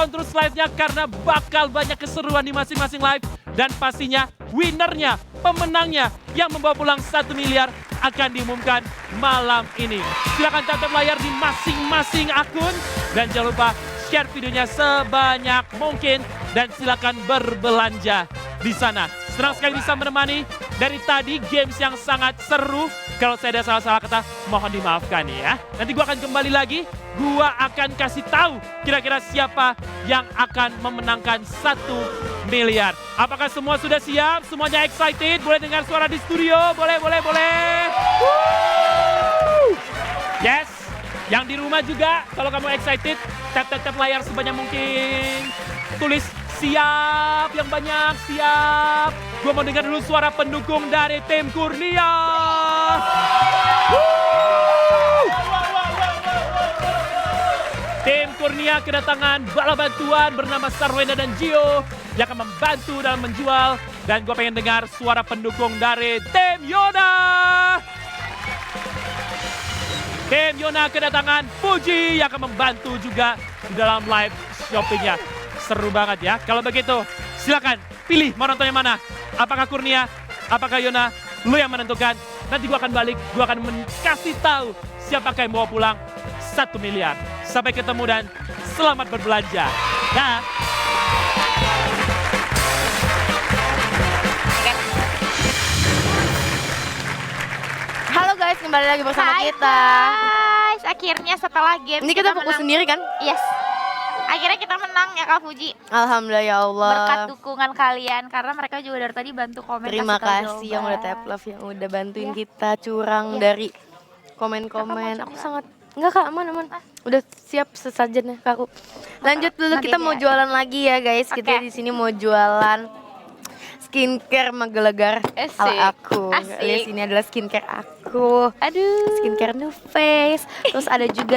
terus live-nya karena bakal banyak keseruan di masing-masing live. Dan pastinya winnernya, pemenangnya yang membawa pulang 1 miliar akan diumumkan malam ini. Silakan tap layar di masing-masing akun dan jangan lupa share videonya sebanyak mungkin dan silakan berbelanja di sana. Senang sekali bisa menemani dari tadi games yang sangat seru. Kalau saya ada salah-salah kata, mohon dimaafkan ya. Nanti gua akan kembali lagi, gua akan kasih tahu kira-kira siapa yang akan memenangkan 1 miliar. Apakah semua sudah siap? Semuanya excited? Boleh dengar suara di studio? Boleh. Yes. Yang di rumah juga, kalau kamu excited, tap layar sebanyak mungkin. Tulis siap, yang banyak siap. Gue mau dengar dulu suara pendukung dari tim Kurnia. Tim Kurnia kedatangan bala bantuan bernama Sarwenda dan Gio yang akan membantu dalam menjual. Dan gue pengen dengar suara pendukung dari tim Yona. Tim Yona kedatangan Fuji yang akan membantu juga di dalam live shoppingnya. Seru banget ya. Kalau begitu, silakan pilih mau nonton yang mana. Apakah Kurnia, apakah Yona, lu yang menentukan. Nanti gua akan balik, gua akan kasih tahu siapakah yang bawa pulang 1 miliar. Sampai ketemu dan selamat berbelanja. Dah. Halo guys, kembali lagi bersama kita. Guys, akhirnya setelah game Ini kita fokus menang. sendiri kan? Yes. Akhirnya kita menang ya Kak Fuji. Alhamdulillah ya Allah. Berkat dukungan kalian karena mereka juga dari tadi bantu komen. Terima tahu kasih yang udah jawaban. tap love, yang udah bantuin Iya. kita curang Iya. dari komen-komen. Kakak mau Aku coba? sangat enggak Kak, aman. Udah siap sesajen ya Kak aku. Lanjut dulu, kita mau ya. jualan lagi ya guys. Kita Oke. di sini mau jualan skincare Magelegar Asik. ala aku. Asik. Lihat sini adalah skincare aku. Aduh. Skincare New Face. Terus ada juga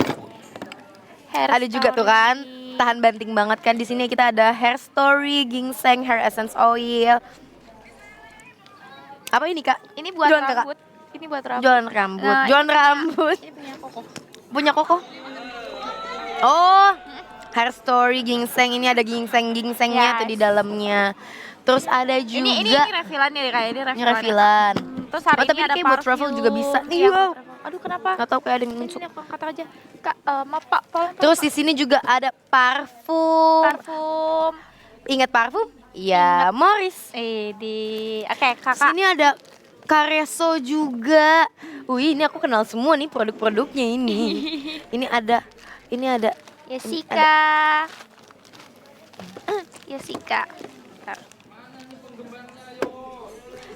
ada juga tuh kan, tahan banting banget kan. Di sini kita ada Hair Story, Ginseng Hair Essence Oil. Apa ini Kak? Ini buat Jualan, Kakak? rambut. Ini buat rambut. Jualan rambut. Nah, Jualan ini rambut. Ini punya Koko. Punya Koko? Oh, Hair Story Ginseng. Ini ada ginsengnya Yes. tuh di dalamnya. Terus ada juga Ini refillan nih kayak ini ini refillan. refillan. Terus hari Oh, tapi ini ada kayak buat travel juga bisa. Iya, Nih, buat wow. travel. Aduh kenapa? Gak tau kayak ada yang nunjuk. Ini aku angkat aja. Kak, maaf Pak, tolong. Terus di sini juga ada parfum. parfum. Ingat parfum? Iya, Morris. Oke, Kakak. Sini ada Careso juga. Wih, ini aku kenal semua nih produk-produknya ini. ini ada Jessica. Jessica. Bentar.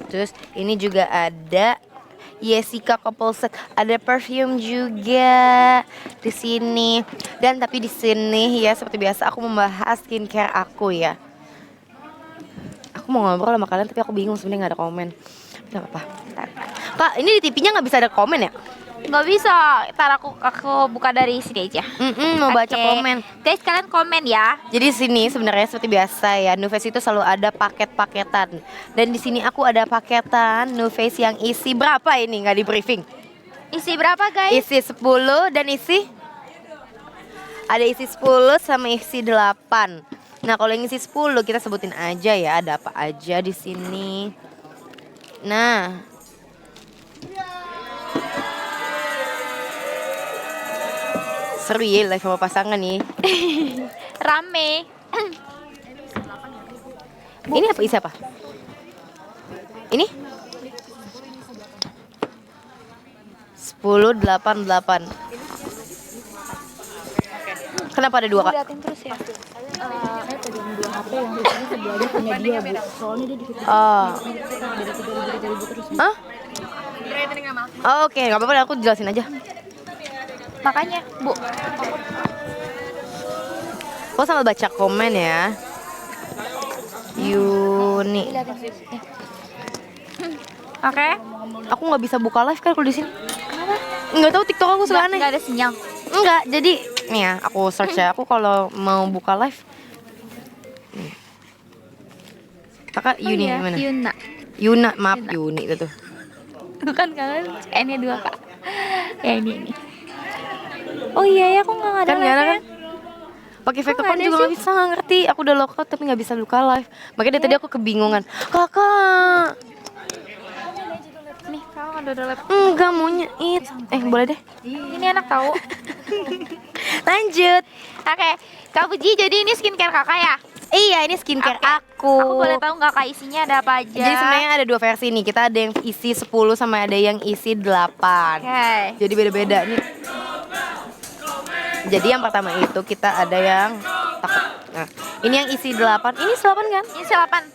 Terus ini juga ada Jessica couple set, ada perfume juga di sini. Dan tapi di sini ya seperti biasa aku membahas skincare aku ya. Aku mau ngobrol sama kalian tapi aku bingung sebenarnya nggak ada komen. Gak apa-apa. Bentar. Kak, ini di TV-nya nggak bisa ada komen ya? Nggak bisa, ntar aku buka dari sini aja. Mau baca Oke. komen. Guys, kalian komen ya. Jadi sini sebenarnya seperti biasa ya, Nuface itu selalu ada paket-paketan. Dan di sini aku ada paketan Nuface yang isi berapa ini, nggak di briefing? Isi berapa guys? Isi 10 dan isi ada isi 10 sama isi 8. Nah, kalau yang isi 10 kita sebutin aja ya, ada apa aja di sini. Nah, seru ya live sama pasangan nih. Rame. Ini apa isi apa? Ini? 10, 8, 8. Kenapa ada dua, Kak? Liatin terus ya. Oh. Hah? Oke, nggak apa-apa, aku jelasin aja. Makanya, Bu. Kok sambil baca komen ya. Yuni. Oke. Aku nggak bisa buka live kan kalau di sini. Nggak tahu TikTok aku suka aneh. Nggak ada sinyal. Enggak, jadi nih ya, aku search ya. Aku kalau mau buka live. Nih. Kakak Yuni iya, gimana? Yuna. Yuna, maaf Yuni itu tuh. Bukan kalian N-nya 2 Kak. Ya ini. Oh iya ya, aku nggak ada Kan nggak ada live-nya. kan? Pakai fake Kok account nggak ada juga nggak sih? bisa, nggak ngerti. Aku udah lockout tapi nggak bisa buka live. Makanya dari tadi aku kebingungan. Kakak, Nih, kamu ada live. enggak maunya it. Boleh deh. Ini enak tahu. Lanjut. Oke, Kak Puji, jadi ini skincare kakak ya? Iya, ini skincare Oke. aku. Aku boleh tahu nggak Kak isinya ada apa aja? Jadi sebenarnya ada 2 versi nih. Kita ada yang isi 10 sama ada yang isi 8. Oke. Jadi beda-beda nih. Jadi yang pertama itu kita ada yang takut. Nah, ini yang isi 8. Ini 8 kan? Ini 8.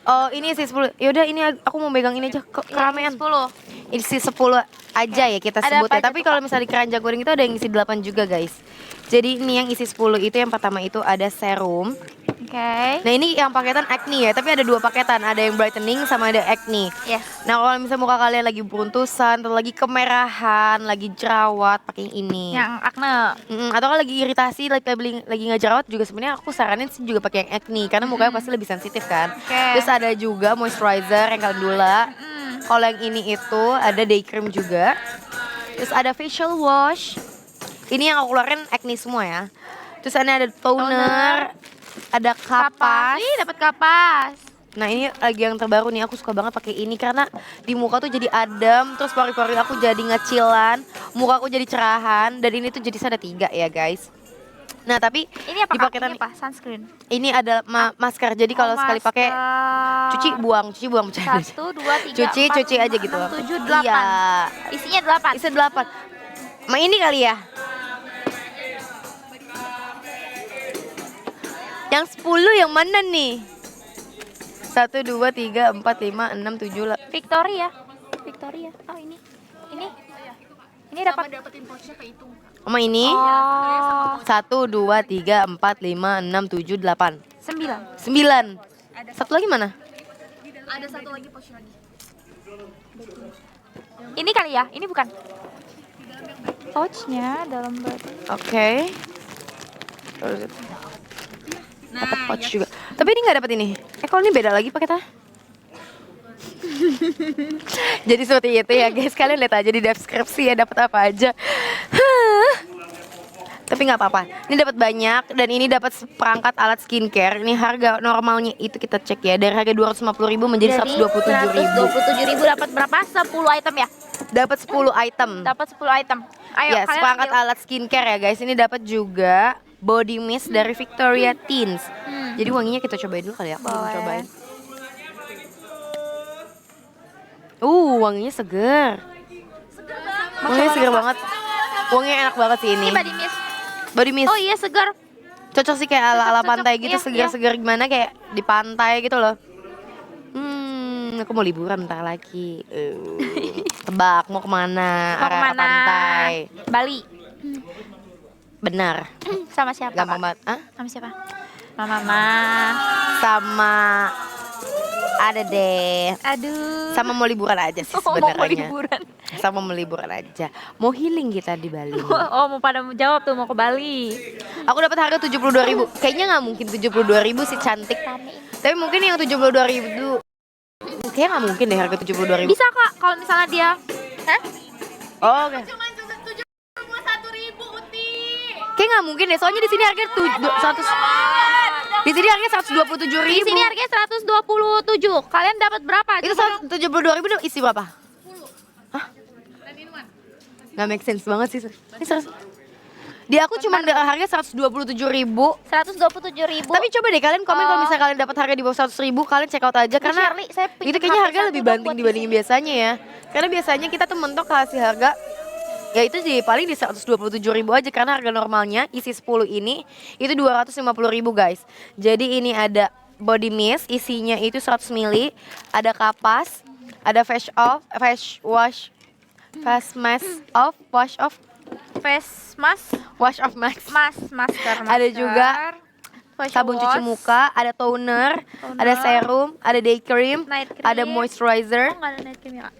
Oh, ini isi 10. Yaudah ini aku mau pegang ini aja. Kok keramaian? 10. Isi 10 aja ya kita Ada sebut apa ya. aja Tapi tuh, kalau Kak? misalnya di keranjang goreng itu ada yang isi 8 juga, guys. Jadi ini yang isi 10 itu yang pertama itu ada serum. Oke. Nah, ini yang paketan acne ya, tapi ada 2 paketan. Ada yang brightening sama ada acne. Yes. Nah, kalau misalnya muka kalian lagi beruntusan, atau lagi kemerahan, lagi jerawat, pakai yang ini. Yang acne. Atau kalau lagi iritasi, lagi nggak jerawat juga sebenarnya aku saranin sih juga pakai yang acne karena mukanya pasti lebih sensitif kan. Oke. Terus ada juga moisturizer yang calendula. Kalau yang ini itu ada day cream juga. Terus ada facial wash. Ini yang aku keluarin acne semua ya. Terus ini ada toner, ada kapas. Ih, dapat kapas. Nah, ini lagi yang terbaru nih, aku suka banget pakai ini karena di muka tuh jadi adem, terus pori-pori aku jadi ngecilan, muka aku jadi cerahan, dan ini tuh jadi ada 3 ya guys. Nah, tapi Ini apa di Kak? paketan Ini apa? Sunscreen. ini ada masker, jadi kalau sekali pakai cuci buang bercanda. 1, 2, 3, Cuci aja gitu loh. 7, 8. Iya, Isinya 8. isi 8. Ma ini kali ya. Yang 10 yang mana nih? 1, 2, 3, 4, 5, 6, 7 lah. Victoria. Oh, ini. Ini dapat Oma ini? Oh, 1, 2, 3, 4, 5, 6, 7, 8 9. 9. Satu lagi mana? Ini kali ya? Ini bukan. Pouchnya dalam berarti. Oke. Dapat pouch juga. Tapi ini nggak dapat ini. Kalau ini beda lagi paketnya. Jadi seperti itu ya guys. Kalian lihat aja di deskripsi ya dapat apa aja. Tapi nggak apa-apa. Ini dapat banyak dan ini dapat seperangkat alat skincare. Ini harga normalnya itu kita cek ya dari harga 250.000 menjadi 127.000. 127.000 dapat berapa? 10 item ya? Dapat 10 item. Dapat 10 item. Ayo, Ya, kalian seperangkat ambil. alat skincare ya guys. Ini dapat juga body mist dari Victoria Teens. Jadi wanginya kita cobain dulu kali ya. Aku belum Boleh. cobain. Wanginya seger. Wanginya seger banget. Wanginya enak banget sih ini. Ini body mist. Body mist. Oh iya, segar. Cocok sih kayak ala-ala Cocok, pantai gitu, iya, seger-seger gimana kayak di pantai gitu loh. Aku mau liburan bentar lagi. Tebak mau kemana? Mau Arah kemana? pantai. Bali. Benar. Sama siapa? Gampang Kak? banget. Hah? Sama siapa? Mama. Sama ada deh. Aduh. Sama mau liburan aja sih Oh, sebenarnya. mau liburan. Sama mau liburan aja. Mau healing kita di Bali. Oh, mau pada jawab tuh mau ke Bali. Aku dapat harga 72.000. Kayaknya nggak mungkin 72.000 sih cantik. Tapi mungkin yang 72.000 tuh kayaknya nggak mungkin deh harga 72.000. Bisa Kak, kalau misalnya dia. Hah? Oh, oke. Kayak nggak mungkin deh, soalnya di sini harga 100. Di sini harga 127.000. Di sini harganya 127. Kalian dapat berapa? Itu 172.000 tuh isi berapa? Hah? Nggak make sense banget sih. Ini 100. Di aku cuma harga 127.000. 127.000. Tapi coba deh kalian komen kalau misalnya kalian dapat harga di bawah 100.000, kalian check out aja karena Shirley, saya pinjam itu kayaknya HP harga satu lebih dong banting buat dibandingin isi. biasanya ya. Karena biasanya kita tuh mentok kasih harga ya itu sih paling di 127.000 aja karena harga normalnya isi 10 ini itu 250.000 guys. Jadi ini ada body mist, isinya itu 100 ml, ada kapas, ada face wash masker. Ada juga sabun cuci muka, ada toner, ada serum, ada day cream, Night cream. ada moisturizer. Oh, nggak ada night cream ya, Kak?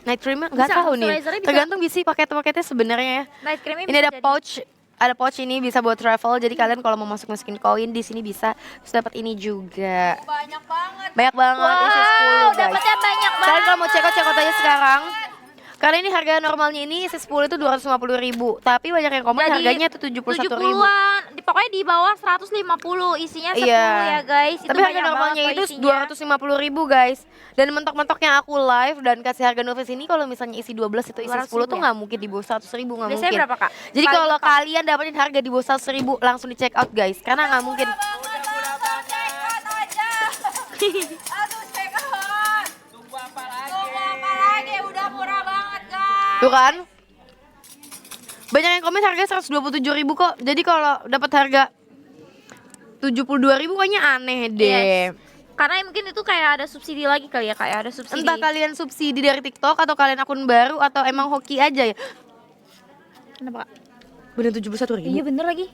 Night cream nggak Bisa, tahu nih. moisturizernya bisa. Tergantung sih paket-paketnya sebenarnya ya. Night creamnya Ini bisa ada jadi. pouch ini bisa buat travel. Jadi kalian kalau mau masukin koin di sini bisa. Terus dapat ini juga. Banyak banget isi 10 guys. Dapatnya banyak banget. Kalian kalau mau check out aja sekarang. Karena ini harga normalnya ini isi 10 itu 250.000. Tapi banyak yang komen Jadi, harganya tuh 71.000. 70-an. Pokoknya di bawah 150, isinya 10 ya guys. Tapi harga normalnya itu 250.000 guys. Dan mentok-mentok yang aku live dan kasih harga Nuvis ini kalau misalnya isi 12 itu isi 10 tuh 200.000 nggak mungkin di bawah 100.000, nggak Biasanya mungkin. berapa, Kak? Jadi Paling kalau mentok. kalian dapetin harga di bawah 100.000 langsung di check out guys, karena nggak mungkin. Tuh kan? Banyak yang komen harganya 127.000 kok. Jadi kalau dapat harga 72.000 kayaknya aneh deh. Yes. Karena mungkin itu kayak ada subsidi lagi kali ya, kayak ada subsidi. Entah kalian subsidi dari TikTok atau kalian akun baru atau emang hoki aja ya. Kenapa, Kak? Bener 71.000. Iya bener lagi.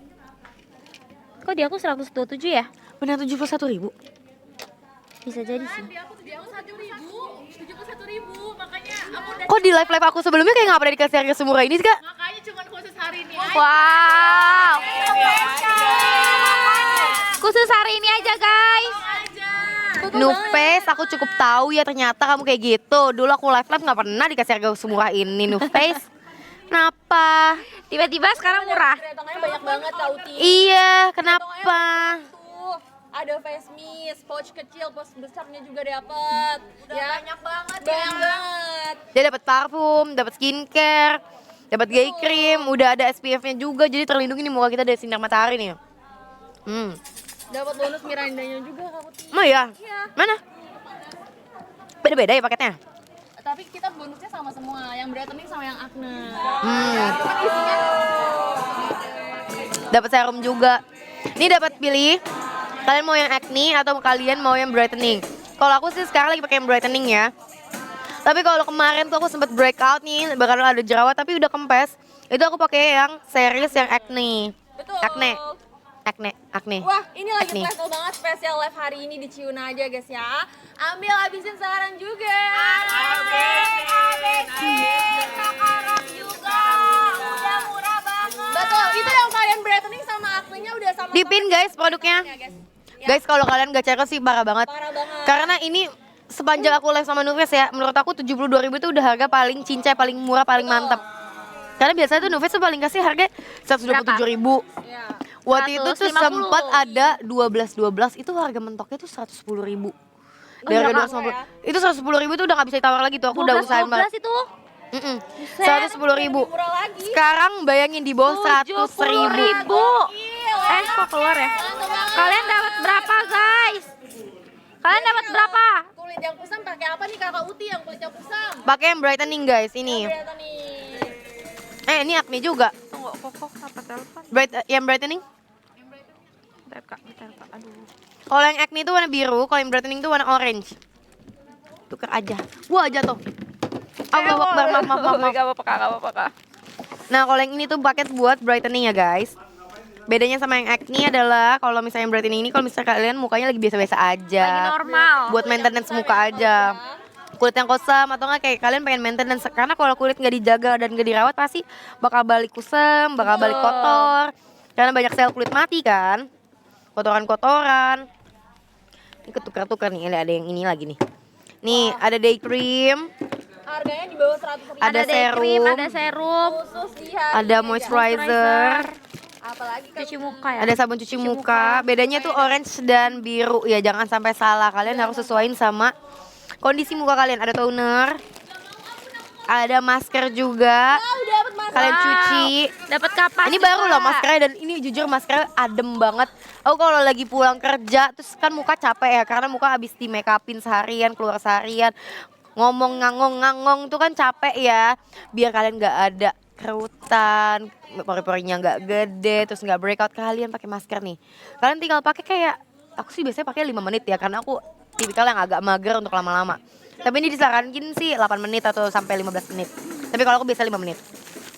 Kok di aku 127 ya? Bener 71.000. Bisa jadi sih. Kok di live aku sebelumnya kayak nggak pernah dikasih harga semurah ini sih kak? Wow. Khusus hari ini aja guys. Nuface, aku cukup tahu ya ternyata kamu kayak gitu. Dulu aku live nggak pernah dikasih harga semurah ini Nuface. Kenapa? Tiba-tiba sekarang murah. Banyak banget Kak Uti. Iya, kenapa? Tuh, ada face mist, pouch kecil, pouch besarnya juga dapat. Ya, banyak banget. Banyak banget. Dia dapat parfum, dapat skincare, dapat gay cream, udah ada SPF-nya juga, jadi terlindungi nih muka kita dari sinar matahari nih. Dapat bonus Mirandanya juga Kak Uti. Oh iya? Mana? Beda-beda ya paketnya? Tapi kita bonusnya sama semua, yang brightening sama yang acne. Dapat serum juga. Ini dapat pilih. Kalian mau yang acne atau kalian mau yang brightening? Kalau aku sih sekarang lagi pakai yang brightening ya. Tapi kalau kemarin tuh aku sempat breakout nih, bakal ada jerawat tapi udah kempes. Itu aku pakai yang series yang acne. Betul. Acne. Wah, ini lagi Acne. special banget spesial live hari ini di Ciuna aja guys ya. Ambil habisin sekarang juga. Habisin sekarang juga. Udah murah banget. Betul, itu yang kalian brightening sama acne-nya udah sama. Dipin guys produknya. guys. Guys kalau kalian gak check out sih parah banget. Parah banget. Karena ini sepanjang aku live sama Nuves ya, menurut aku 72.000 itu udah harga paling cincai, paling murah, paling mantap. Karena biasanya tuh Nuves tuh paling kasih harga 127.000. Ya. Waktu itu tuh 150. sempat ada 12 itu harga mentoknya tuh 110.000. Dari iya, harga 250. Itu 110.000 tuh udah gak bisa ditawar lagi tuh, aku udah usahain banget. 12 itu 110.000. Murah lagi. Sekarang bayangin di bawah 100.000. 70.000. Kok keluar ya? Kalian dapat berapa guys? Kalian dapat berapa? Kulit yang kusam pakai apa nih Kakak Uti yang kulit yang kusam? Pakai yang brightening guys ini. Brightening. Ini acne juga. Tunggu, kok apa telepon? Yang brightening? Bentar kak. Aduh. Kalau yang acne itu warna biru, kalau yang brightening itu warna orange. Tuker aja. Wah jatuh. Allah Akbar, maaf. Gak apa-apa kak. Nah kalau yang ini tuh paket buat brightening ya guys. Bedanya sama yang acne adalah kalau misalnya yang brightening ini, kalau misalnya kalian mukanya lagi biasa-biasa aja. Lagi normal. Buat maintenance muka aja. Kulit yang kusam atau enggak kayak kalian pengen maintenance, karena kalau kulit nggak dijaga dan nggak dirawat pasti bakal balik kusam, bakal balik kotor. Karena banyak sel kulit mati kan. Kotoran-kotoran. Ini ketukar-tukar nih, ada yang ini lagi nih. Nih, ada day cream, Harganya di bawah 100.000. ada day cream, serum, ada serum, Khusus di hari ada ini, moisturizer, apalagi cuci muka ya. ada sabun cuci muka. Bedanya tuh orange dan biru ya, jangan sampai salah. Kalian harus sesuaiin sama kondisi muka kalian. Ada toner, ada masker juga. Kalian cuci. Dapat kapas. Ini baru juga. loh maskernya, dan ini jujur maskernya adem banget. Aku kalau lagi pulang kerja terus kan muka capek ya, karena muka habis di make upin seharian, keluar seharian, ngomong ngangong tuh kan capek ya. Biar kalian nggak ada kerutan, pori-porinya nggak gede, terus nggak breakout, kalian pakai masker nih. Kalian tinggal pakai kayak aku sih biasanya pakai 5 menit ya karena aku tipikal yang agak mager untuk lama-lama. Tapi ini disarankan sih 8 menit atau sampai 15 menit. Tapi kalau aku biasa 5 menit.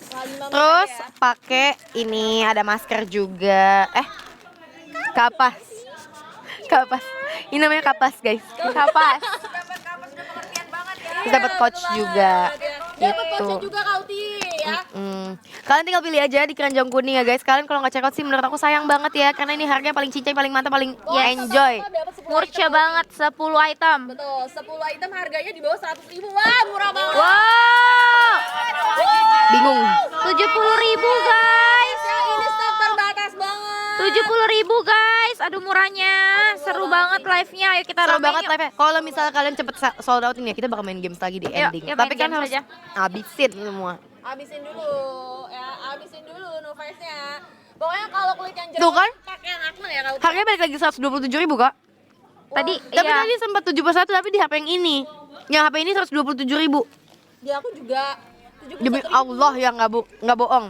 Wah, 5 menit Terus ya. pakai ini ada masker juga. Kapas. Kapas. Ini namanya kapas, guys. Kapas. Terus dapat coach juga. Dapat Gitu. coachnya juga Kauti ya. Kalian tinggal pilih aja di keranjang kuning ya guys. Kalian kalau nggak check out sih menurut aku sayang banget ya karena ini harganya paling cincai, paling mantap, paling enjoy. Dapat 10 Murce item. banget 10 item. Betul, 10 item harganya di bawah 100.000. Wah, murah banget. Wow. Bingung. 70.000 guys. Ya, ini stok terbatas banget. 70.000 guys. Aduh murahnya. Seru banget live-nya. Ayo kita Seru ramein banget yuk. live. Kalau misalnya kalian cepet sold out ini ya kita bakal main games lagi di Yuk, ending. yuk Tapi main kan games harus aja. habisin semua. Habisin dulu ya, habisin dulu no face-nya. Pokoknya kalau kulit yang Tuh jerawat kan? pakai yang acne ya Kauti. Harganya balik lagi 127.000 kak. Tadi Tapi iya. tadi sempat 71 tapi di HP yang ini. Yang HP ini 127.000. Di aku juga 71.000. Demi Allah yang nggak bohong.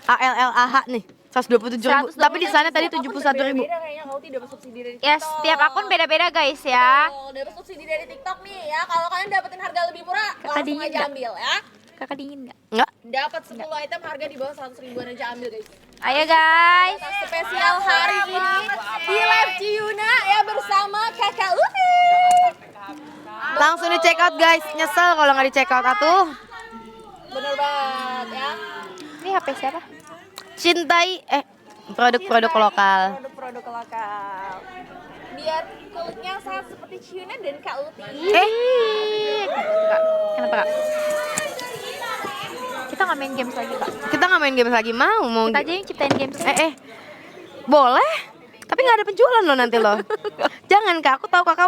ALLAH nih 127.000. Tapi di sana tadi 71.000. Beda kayaknya Kauti dapat subsidi dari Ya, TikTok. setiap akun beda-beda guys ya. Oh, dapat subsidi dari TikTok nih ya. Kalau kalian dapetin harga lebih murah, langsung dingin aja nggak? ambil ya. Kakak dingin nggak? Enggak. Dapat 10 item harga di bawah 100.000-an aja ambil guys. Ayo guys. Nah, spesial hari ini di live Ciyuna ya bersama Kakak Uti. Langsung di check out guys. Nyesel kalau nggak di check out atuh. Bener banget ya. Ini HP siapa? Cintai produk-produk lokal. Produk-produk lokal. Biar kulitnya sehat seperti Ciyuna dan Kak Uti. Kak, kenapa kak? Kita nggak main games lagi kak. Kita nggak main games lagi mau Kita aja yang ciptain games. boleh. Tapi nggak ada penjualan loh nanti loh. Jangan kak, aku tahu kakak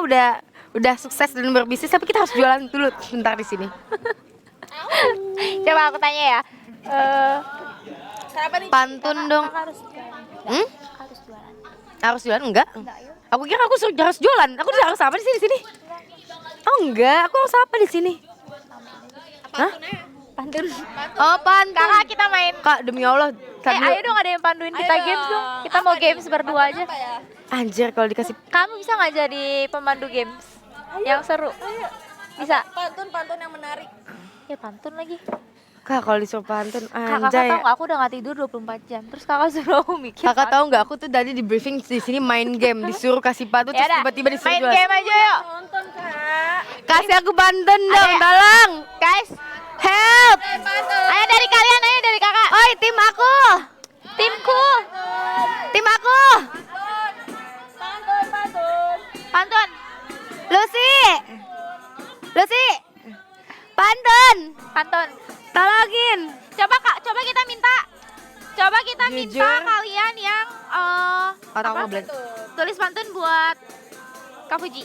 udah sukses dan berbisnis, tapi kita harus jualan dulu bentar di sini. Coba aku tanya ya. Kenapa nih? Pantun dong. Kakak harus jualan. Hmm? Harus jualan. Harus jualan enggak? Aku kira aku harus jualan. Aku harus apa di sini? Oh enggak, aku harus apa di sini? Hah? Pantun. Oh pantun. Kakak kita main. Kak demi Allah. Ayo dong ada yang panduin kita Ayo games dong. dong. Kita mau games berdua aja. Apa ya? Anjir kalau dikasih Kamu bisa nggak jadi pemandu games yang seru? Bisa. Pantun yang menarik. Ya pantun lagi. Kak kalau disuruh pantun Kakak anjay. tahu nggak aku udah nggak tidur 24 jam. Terus kakak suruh aku mikir. Kakak tahu nggak aku tuh tadi di briefing di sini main game disuruh kasih pantun terus Yaudah, tiba-tiba disuruh main jual. game aja yuk. Nonton Kak. Kasih aku pantun dong, ya? tolong. Guys, Help. Pantun. ayo dari kalian, ayo dari kakak. Oi, tim aku. Timku. Tim aku. Pantun. Pantun. Lucy. Pantun. Pantun. Tolongin. Coba kak, coba kita minta Jujur. kalian yang Orang apa? mau blank. tulis pantun buat Kak Fuji.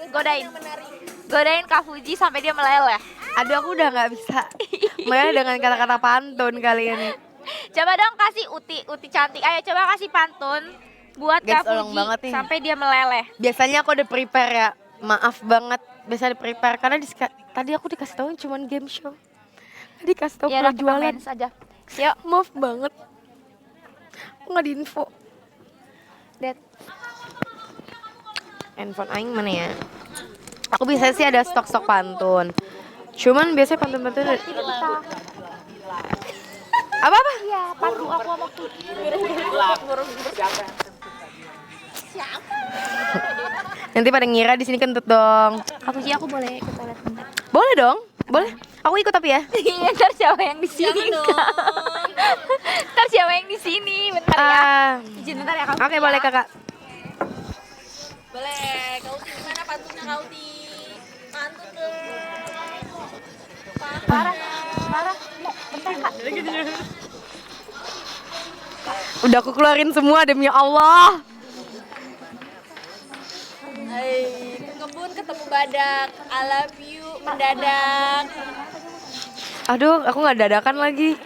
Godain Yang menarik. Kak Fuji sampai dia meleleh. Aduh aku udah nggak bisa main dengan kata-kata pantun kali ini. Coba dong kasih Uti cantik. Ayo coba kasih pantun buat Guys, Kak tolong Fuji banget nih. sampai dia meleleh. Biasanya aku udah prepare ya. Maaf banget. Biasa di prepare karena tadi aku dikasih tahu cuman game show. Tadi dikasih tahu Ya kalau udah kita jualan. main saja. Yuk, Maaf banget. Aku nggak diinfo. Dad. Handphone aing mana ya? Aku bisa sih ada stok-stok pantun. Cuman biasanya pantun-pantun apa-apa? Iya, pandu aku sama Fuji. Nanti pada ngira di sini kentut dong. Kak Fuji aku boleh ke toilet bentar. Boleh dong, boleh. Aku ikut tapi ya. Iya, ntar siapa yang di sini? Jangan dong. Kak? Ntar siapa yang di sini? Bentar ya. Izin bentar ya Kak Oke, Fuji ya. boleh kakak. Boleh. Kauti gimana pantunnya Kauti? Pantun dong. Parah. Bentar Kak. Udah aku keluarin semua demi Allah. Hai, ke kebun ketemu badak. I love you mendadak. Aduh, aku nggak dadakan lagi.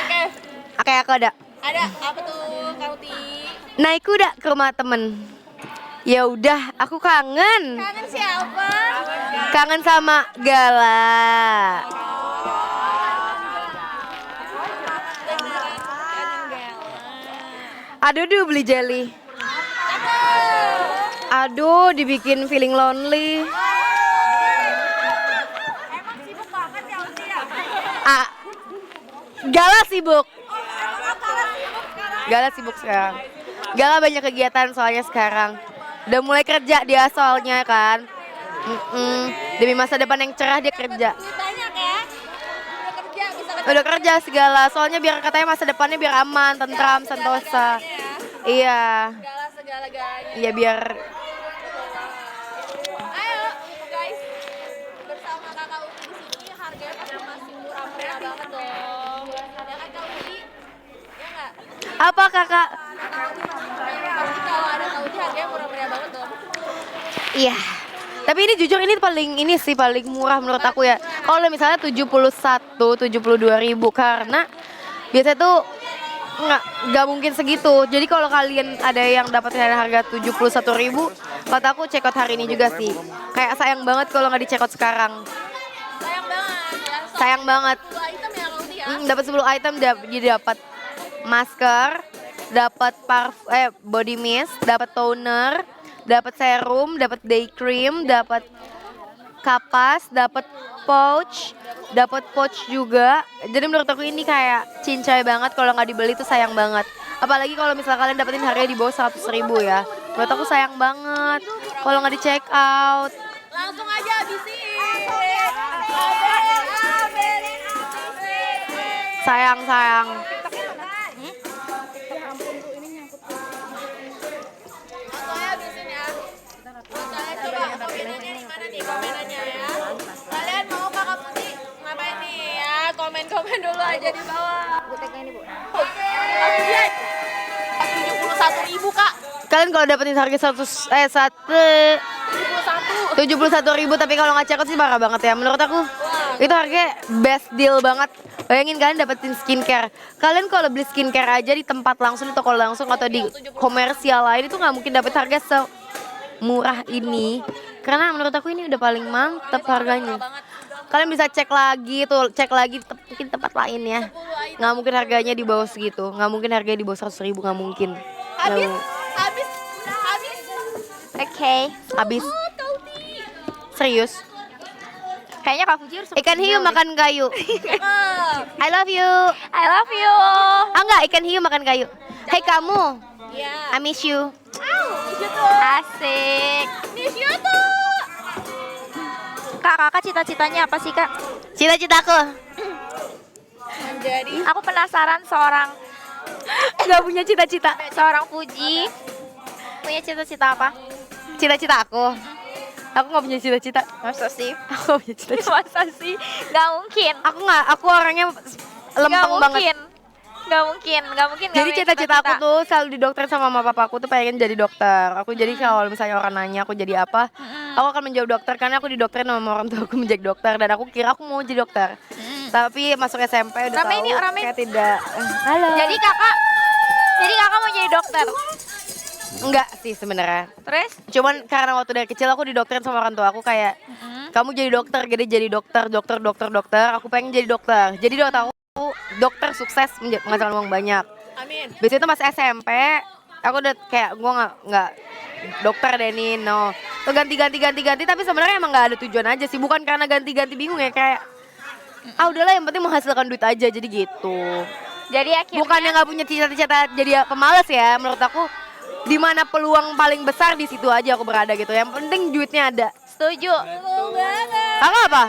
Oke, Oke, aku ada. ada apa tuh Kauti? Naik kuda ke rumah temen. Ya udah, aku kangen. Kangen siapa? Kangen sama Gala. Aduh, beli jelly. Siapa Aduh, dibikin feeling lonely. Ah, Gala sibuk. Gala sibuk sekarang. Gala banyak kegiatan soalnya sekarang. Udah mulai kerja dia soalnya kan. Demi masa depan yang cerah dia kerja. Banyak ya. Udah kerja bisa Udah kerja segala. Soalnya biar katanya masa depannya biar aman, tentram, sentosa. Iya. segala-galanya. Iya biar Ayo guys, bersama kakak Uti di sini harganya pasti masih murah-murah banget dong. Ya kan Kak Uti? Ya nggak? apa kakak? Pasti kalau ada Kak Uti harganya murah-murah banget dong. Iya. Tapi ini jujur ini paling murah menurut aku ya. Kalau misalnya 72 ribu karena biasanya tuh nggak mungkin segitu. Jadi kalau kalian ada yang dapat harga 71 ribu, kata aku check out hari ini juga sih. Kayak sayang banget kalau nggak di check out sekarang. Sayang banget ya. Sayang banget. 10 item ya Kak Uti ya. Dapat 10 item jadi dapat masker, dapat body mist, dapat toner, dapat serum, dapat day cream, dapat kapas, dapat pouch juga. Jadi menurut aku ini kayak cincai banget, kalau nggak dibeli tuh sayang banget. Apalagi kalau misalnya kalian dapetin harganya di bawah 100 ribu ya. Menurut aku sayang banget kalau nggak di check out. Langsung aja habisin. Sayang. Langsung aja habisin ya. Langsung aja coba komenannya di mana nih komenannya ya. Kalian mau Kakak Putih ngapain nih ya? Komen-komen dulu aja di bawah. Buteknya ini Bu. Oke. 71 ribu Kak. Kalian kalau dapetin harga 71 ribu, tapi kalau nggak check out sih parah banget ya. Menurut aku itu harganya best deal banget. Bayangin kalian dapetin skincare. Kalian kalau beli skincare aja di tempat langsung, di toko langsung atau di komersial lain itu nggak mungkin dapet harga semurah ini. Karena menurut aku ini udah paling mantep harganya. Kalian bisa cek lagi mungkin tempat lain ya. Nggak mungkin harganya di bawah segitu. Nggak mungkin harganya di bawah 100 ribu, nggak mungkin. Habis. Oke. Habis. Oh, Kak Uti. Serius. Kayaknya Kak Fuji harus Ikan hiu makan kayu. I love you. I love you. Ah enggak, ikan hiu makan kayu. Hey kamu, Iya. I miss you. Asik. Miss you tuh. Kakak cita-citanya apa sih Kak? Cita-citaku Menjadi Aku penasaran seorang nggak punya cita-cita. Fuji punya cita-cita apa? Cita-cita aku nggak punya cita-cita. Masa sih? Aku nggak punya cita-cita. Masa sih? Gak mungkin. Aku orangnya lempeng banget. Gak mungkin. Jadi cita-cita aku tuh selalu di dokter sama mama papa aku tuh pengen jadi dokter. Aku jadi kalau misalnya orang nanya aku jadi apa, aku akan menjawab dokter karena aku didokterin sama orang tua aku menjadi dokter dan aku kira aku mau jadi dokter. Tapi masuk SMP udah Rame tahu ini, rame. kayak tidak. Halo. Jadi kakak mau jadi dokter. Enggak sih sebenarnya. Terus? Cuman karena waktu dari kecil aku didokterin sama orang tua aku kayak kamu jadi dokter, jadi dokter. Aku pengen jadi dokter. Jadi dokter aku dokter sukses menghasilkan uang banyak. Amin. Biasanya itu pas SMP aku udah kayak gua nggak dokter deh nih, no. Tuh ganti tapi sebenarnya emang nggak ada tujuan aja sih, bukan karena ganti bingung ya kayak udahlah yang penting menghasilkan duit aja jadi gitu. Jadi akhirnya Bukannya nggak punya cita-cita jadi pemalas ya, menurut aku di mana peluang paling besar di situ aja aku berada gitu. Yang penting duitnya ada. setuju. Betul banget. Kakak apa?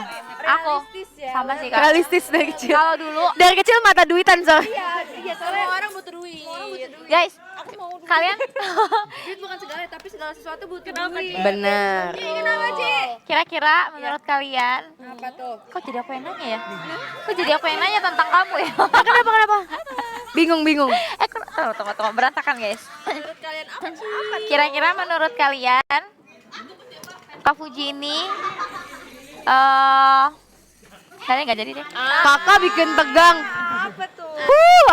Aku Realistis ya. sama sih Kak. Realistis dari kecil. Kalau dulu Dari kecil mata duitan soalnya. Iya, semua orang butuh duit. guys, Aku mau duit. kalian Duit bukan segalanya, tapi segala sesuatu butuh duit. Bener. Kenapa, Ci? kira-kira menurut kalian Apa tuh? kok jadi aku yang nanya ya? Kok jadi aku yang nanya tentang kamu ya? Kenapa? Bingung. Tunggu, berantakan guys. Menurut kalian apa sih? Kira-kira menurut kalian Kak Fuji ini kalian nggak jadi deh. Kakak bikin tegang. Apa tuh?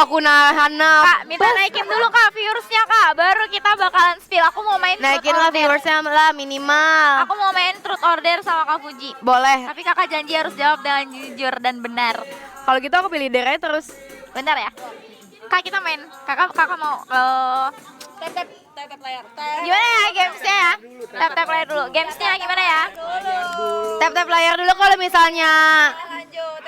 Aku nahan Kak, minta naikin dulu Kak viewersnya Kak, baru kita bakalan spill. Aku mau main Naikin truth lah order. viewersnya lah minimal. Aku mau main truth order sama Kak Fuji. Boleh. Tapi kakak janji harus jawab dengan jujur dan benar. Kalau gitu aku pilih Dere terus. Benar ya? Kak kita main. Kakak mau Tetep tap layar. Gimana ya gamesnya ya? Tap layar dulu. Gamesnya gimana ya? Tap layar dulu kalau misalnya Lanjut.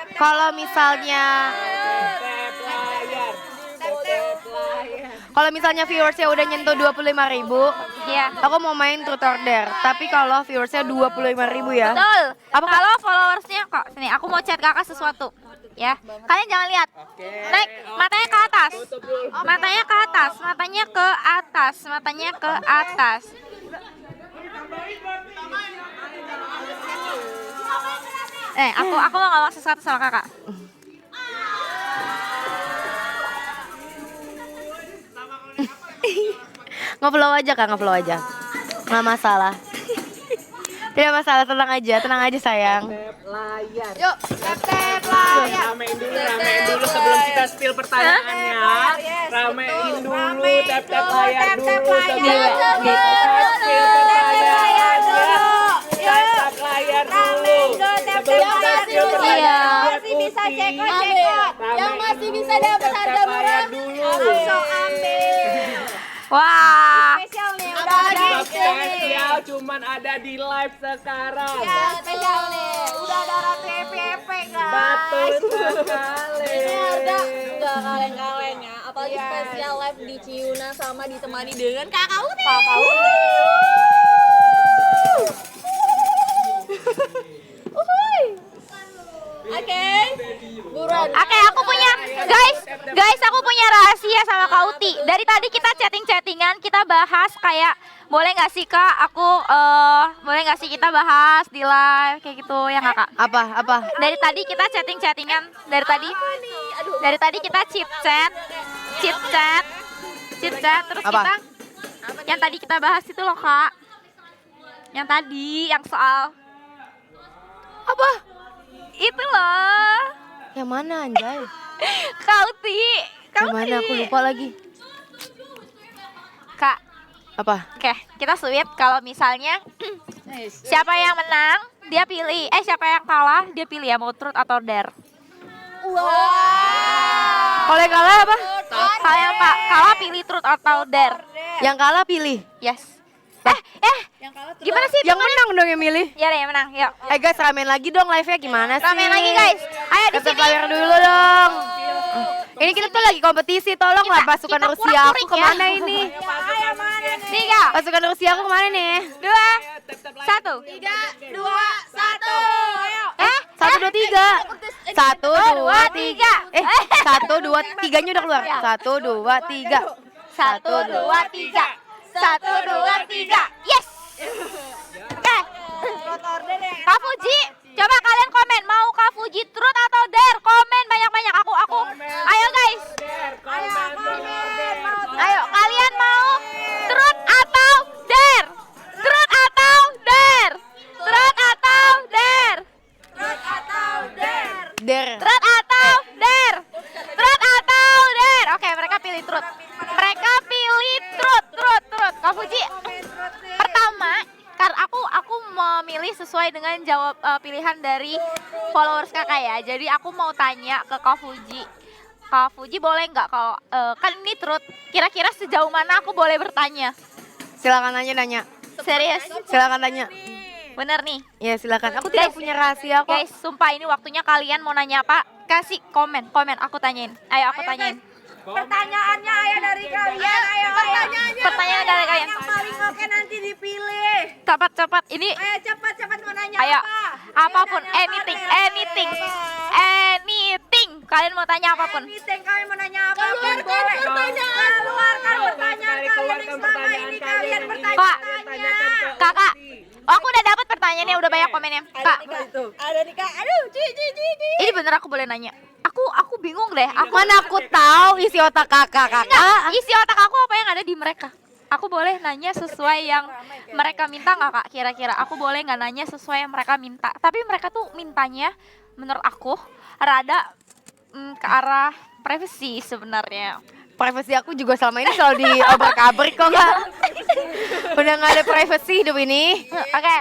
kalau misalnya viewersnya udah nyentuh 25.000, Iya. aku mau main truth order. Tapi kalau viewersnya 25.000 ya. Betul. Apa, Kak? Kalau followersnya kok sini, aku mau chat kakak sesuatu. Ya, kalian jangan lihat. Naik, matanya ke atas. Matanya ke atas, matanya ke atas, matanya ke atas. Aku mau ngomong sesuatu sama kakak. Nge-flow aja Kak, nge-flow aja. Nggak masalah. Tidak masalah, tenang aja sayang. Yuk, tap layar. Ramein dulu sebelum kita spill pertanyaannya. Ramein dulu, tap layar dulu sebelum kita spill pertanyaannya. Tap layar dulu sebelum kita spill pertanyaannya. Masih bisa cekot. Yang masih bisa dapat harga murah. Langsung ambil. Wah. Spesial nih, udah ada di sini. Spesial cuman ada di live sekarang. Ya, spesial nih. Udah ada ratu FVP guys. Betul sekali. Ini harga nggak kaleng-kaleng ya. Apalagi spesial live di Ciuna sama ditemani dengan Kakak Uti. Oke, buruan. Oke, aku punya guys, aku punya rahasia sama Kak Uti. Dari tadi kita chattingan, kita bahas kayak boleh nggak sih Kak, boleh nggak sih kita bahas di live kayak gitu ya nggak Kak? Apa? Dari tadi kita chattingan, dari tadi kita chit chat, terus Apa? kita yang tadi kita bahas itu loh Kak, yang tadi yang soal Apa? itu loh. Yang mana anjay? Kak Uti. Yang mana aku lupa lagi. Kak, Apa? oke, kita sweet kalau misalnya siapa yang menang dia pilih, siapa yang kalah dia pilih ya mau truth atau dare. Kalau yang kalah apa? Kalau yang kalah pilih truth atau dare. Yang kalah pilih. Yes. Gimana sih? Yang menang dong yang milih. Ya deh yang menang, yuk. Guys, ramein lagi dong live-nya gimana sih? Ramein lagi guys. Ayo di Tap sini. layar dulu dong. Ini kita tuh lagi kompetisi, tolonglah pasukan kita Rusia aku pura-purik ya. kemana ini? 3, Pasukan Rusia aku kemana nih? 2, 1. 3, 2, 1. Ayo. 1, 2, 3. 1, 2, 3. 1, 2, 3-nya udah keluar. 1, 2, 3. 1, 2, 3. 1, 2, 3. Yes. Oke. Kak Fuji, coba kalian komen mau Kak Fuji truth atau dare? Komen banyak-banyak. Aku. Ayo guys. Ayo kalian mau truth atau dare? Truth atau dare? Truth atau dare? Der. Truth atau dare? Truth atau dare? Oke, mereka pilih truth. Mereka pilih truth. Kak Fuji, pertama, karena aku memilih sesuai dengan jawab pilihan dari followers kakak ya. Jadi aku mau tanya ke Kak Fuji. Kak Fuji boleh nggak kalau kan ini truth? Kira-kira sejauh mana aku boleh bertanya? Silakan nanya. Serius? Silakan tanya. Bener nih. Ya silakan. Aku tidak Guys, punya rahasia kok. Guys, sumpah ini waktunya kalian mau nanya apa? Kasih komen, aku tanyain. Ayo aku tanyain. Pertanyaannya ayo dari kalian, ayo. Pertanyaan dari kalian. Yang paling oke nanti dipilih. Cepat. Ini Ayo cepat mau nanya ayo. apa? Apapun, anything. Kalian mau tanya apapun. Meeting kalian mau nanya apa? Keluarkan pertanyaan. Keluarkan pertanyaan kalian yang selama ini kalian Kak, bertanya. Kakak. Oh, aku udah dapat pertanyaannya, udah banyak komennya. Kak, Ada nih Kak. Aduh, Ci. ini bener aku boleh nanya? Aku bingung deh. Mana aku tahu isi otak kakak. Isi otak aku apa yang ada di mereka? Aku boleh nanya sesuai yang mereka minta nggak Kak? Kira-kira aku boleh nggak nanya sesuai yang mereka minta? Tapi mereka tuh mintanya menurut aku rada ke arah privacy sebenarnya. Privasi aku juga selama ini selalu diobrak-abrik kok Kak. Udah gak ada privasi hidup ini. Oke,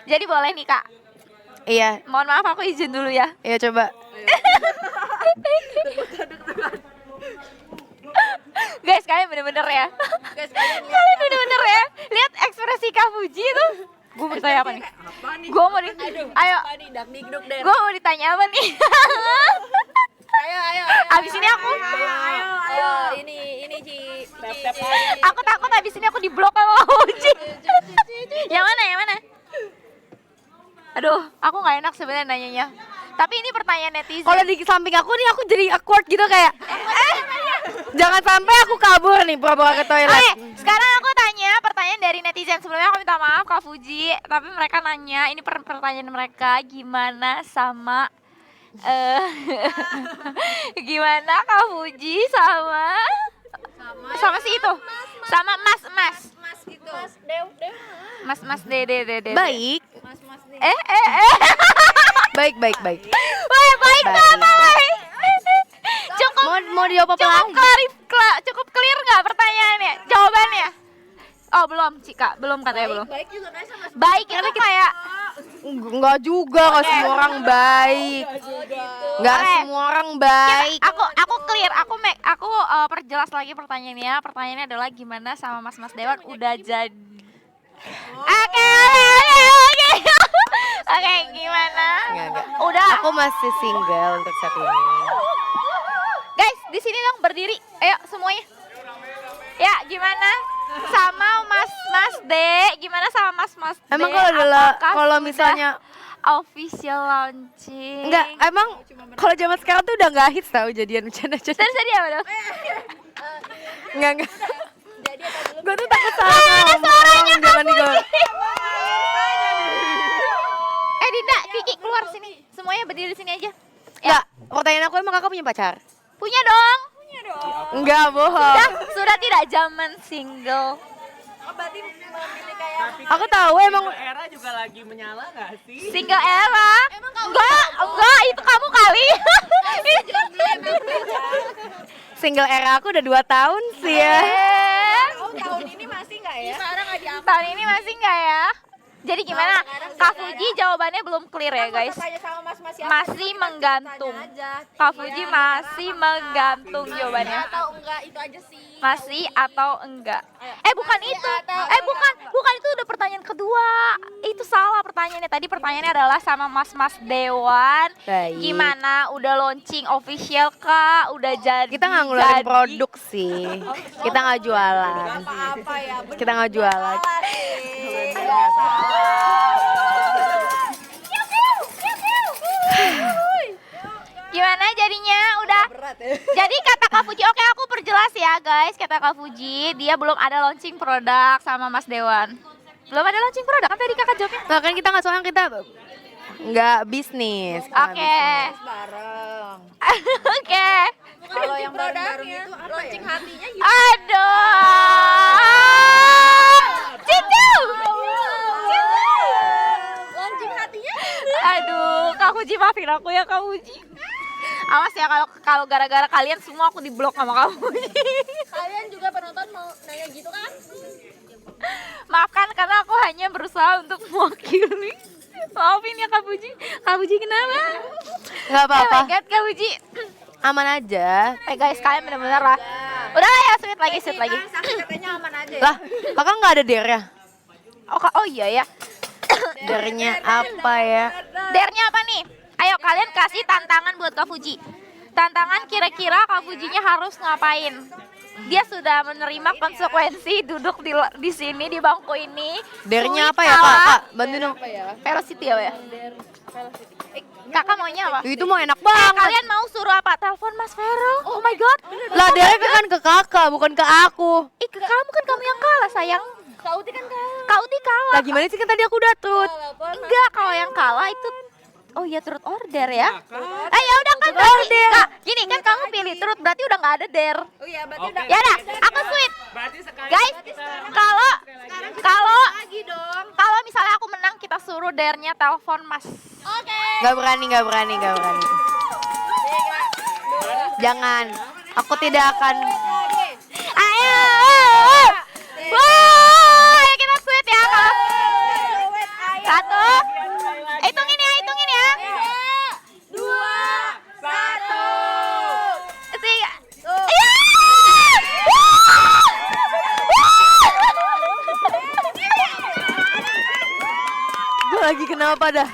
jadi boleh nih Kak. Iya, Mohon maaf aku izin dulu ya. iya coba. Guys, kalian bener-bener ya. Kalian bener-bener ya. Lihat ekspresi Kak Fuji tuh. Gue mau ditanya apa nih? Gue mau di... Ayo. Apa nih, dakdikduk deh. Gue mau ditanya apa nih? Ayo. Abis ini aku... Ayo, ini Ci. Aku takut abis ini aku diblok sama Kak Fuji. Yang mana? Aduh, aku nggak enak sebenarnya nanyanya. Tapi ini pertanyaan netizen. Kalau di samping aku nih aku jadi awkward gitu kayak jangan sampai aku kabur nih pura-pura ke toilet. Oke, sekarang aku tanya pertanyaan dari netizen. Sebelumnya aku minta maaf Kak Fuji, tapi mereka nanya, ini pertanyaan mereka, gimana sama gimana Kak Fuji sama si itu, sama Mas Mas itu. Mas Dew. Mas Dede. Baik. Mas Dew. Baik. Wah, baik apa, weh? Cukup Mau dijawab apa lagi? cukup clear nggak pertanyaannya? Jawabannya? Oh, belum, Cika. Belum katanya belum. Baik juga kan sama Baik itu kayak Enggak juga, kalau semua orang baik. Enggak Oke. semua orang baik. aku clear, aku perjelas lagi pertanyaannya. Pertanyaannya adalah gimana sama Mas Dewan udah jadi. Oke. Oke, gimana? Enggak. Udah. Aku masih single untuk saat ini. Guys, di sini dong berdiri. Ayo semuanya. Ya, gimana? Sama Mas D, gimana sama Mas D? Emang kalau Apakah misalnya sudah official launching? enggak, emang kalau zaman sekarang tuh udah enggak hits tau jadian bercanda-canda. Tadi apa dong? Enggak. Gue tuh takut salah ngomong, jangan digol. Dinda, Kiki keluar sini. Semuanya berdiri sini aja. Enggak, pertanyaan aku emang kakak punya pacar? Punya dong. Enggak, bohong. Sudah tidak zaman single. berarti memilih kayak Aku tahu emang Era juga lagi menyala nggak sih? Single era. Enggak, itu kamu kali. single era aku udah 2 tahun sih ya. tahun ini masih nggak ya? Tahun ini masih enggak ya? Jadi gimana? Kak Fuji jawabannya belum clear ya guys. Tanya sama mas-mas siapa? Masih menggantung. Aja. Kak Fuji masih menggantung jawabannya. Atau enggak itu aja sih. Masih atau enggak? Bukan itu. Bukan itu udah pertanyaan kedua. Itu salah pertanyaannya. Tadi pertanyaannya adalah sama Mas Dewan. Baik. Gimana? Udah launching official kah? Udah jadi? Kita nggak ngeluarin produk sih. Kita nggak jualan. Apa ya? Kita nggak jualan. Gimana jadinya? Udah. Jadi kata Kak Fuji, oke aku perjelas ya guys. Kata Kak Fuji, dia belum ada launching produk sama Mas Dewan. Belum ada launching produk, kan tadi kakak jawabnya. Nah, kan kita nggak soalnya kita nggak bisnis. Oke. Bareng. Oke. Kalau yang bareng-bareng itu launching hatinya gimana? Aduh. Cicu. Launching hatinya? Aduh, Kak Fuji maafin aku ya Kak Fuji. Awas ya kalau gara-gara kalian semua aku diblok sama Kak Fuji. Kalian juga penonton mau nanya gitu kan? Maafkan karena aku hanya berusaha untuk mewakili. Maafin ya Kak Fuji. Kak Fuji kenapa? Nggak apa-apa. Oh my god Kak Fuji. Aman aja. Guys kalian bener-bener lah. Udah lah ya sweet lagi. Sakit katanya aman aja ya? Lah, kakak nggak ada dare-nya? Oh iya ya. Dare-nya apa ya? Dare-nya apa nih? Ayo kalian kasih tantangan buat Kak Fuji. Tantangan kira-kira Kak Fujinya harus ngapain? Dia sudah menerima konsekuensi duduk di sini di bangku ini. Dare-nya Sweet apa ya kalah. kak? Bantuin dong. Velocity ya? Kakak maunya apa? Itu mau enak banget. Kalian mau suruh apa? Telepon Mas Vero. Oh my god. Lah dare kan ke kakak, bukan ke aku. Ke kamu kan kamu yang kalah sayang. Kak Uti kan kalah. Kak Uti kalah. Lah gimana sih kan tadi aku udah tut. Enggak, kalau yang kalah itu oh iya turut order ya. Ya udah kan berarti. Kak, gini kan kamu pilih turut berarti udah nggak ada dare. Oh iya berarti udah. Ya udah, aku sweet. Berarti sekarang Guys, kalau Lagi dong. kalau misalnya aku menang kita suruh dare-nya telepon Mas. Oke. Gak berani. Jangan. Aku tidak akan. Ayo. Wah, ayo kita sweet ya. Satu. Hitungin ya. 2, 1. Tiga. Iya. apa dah?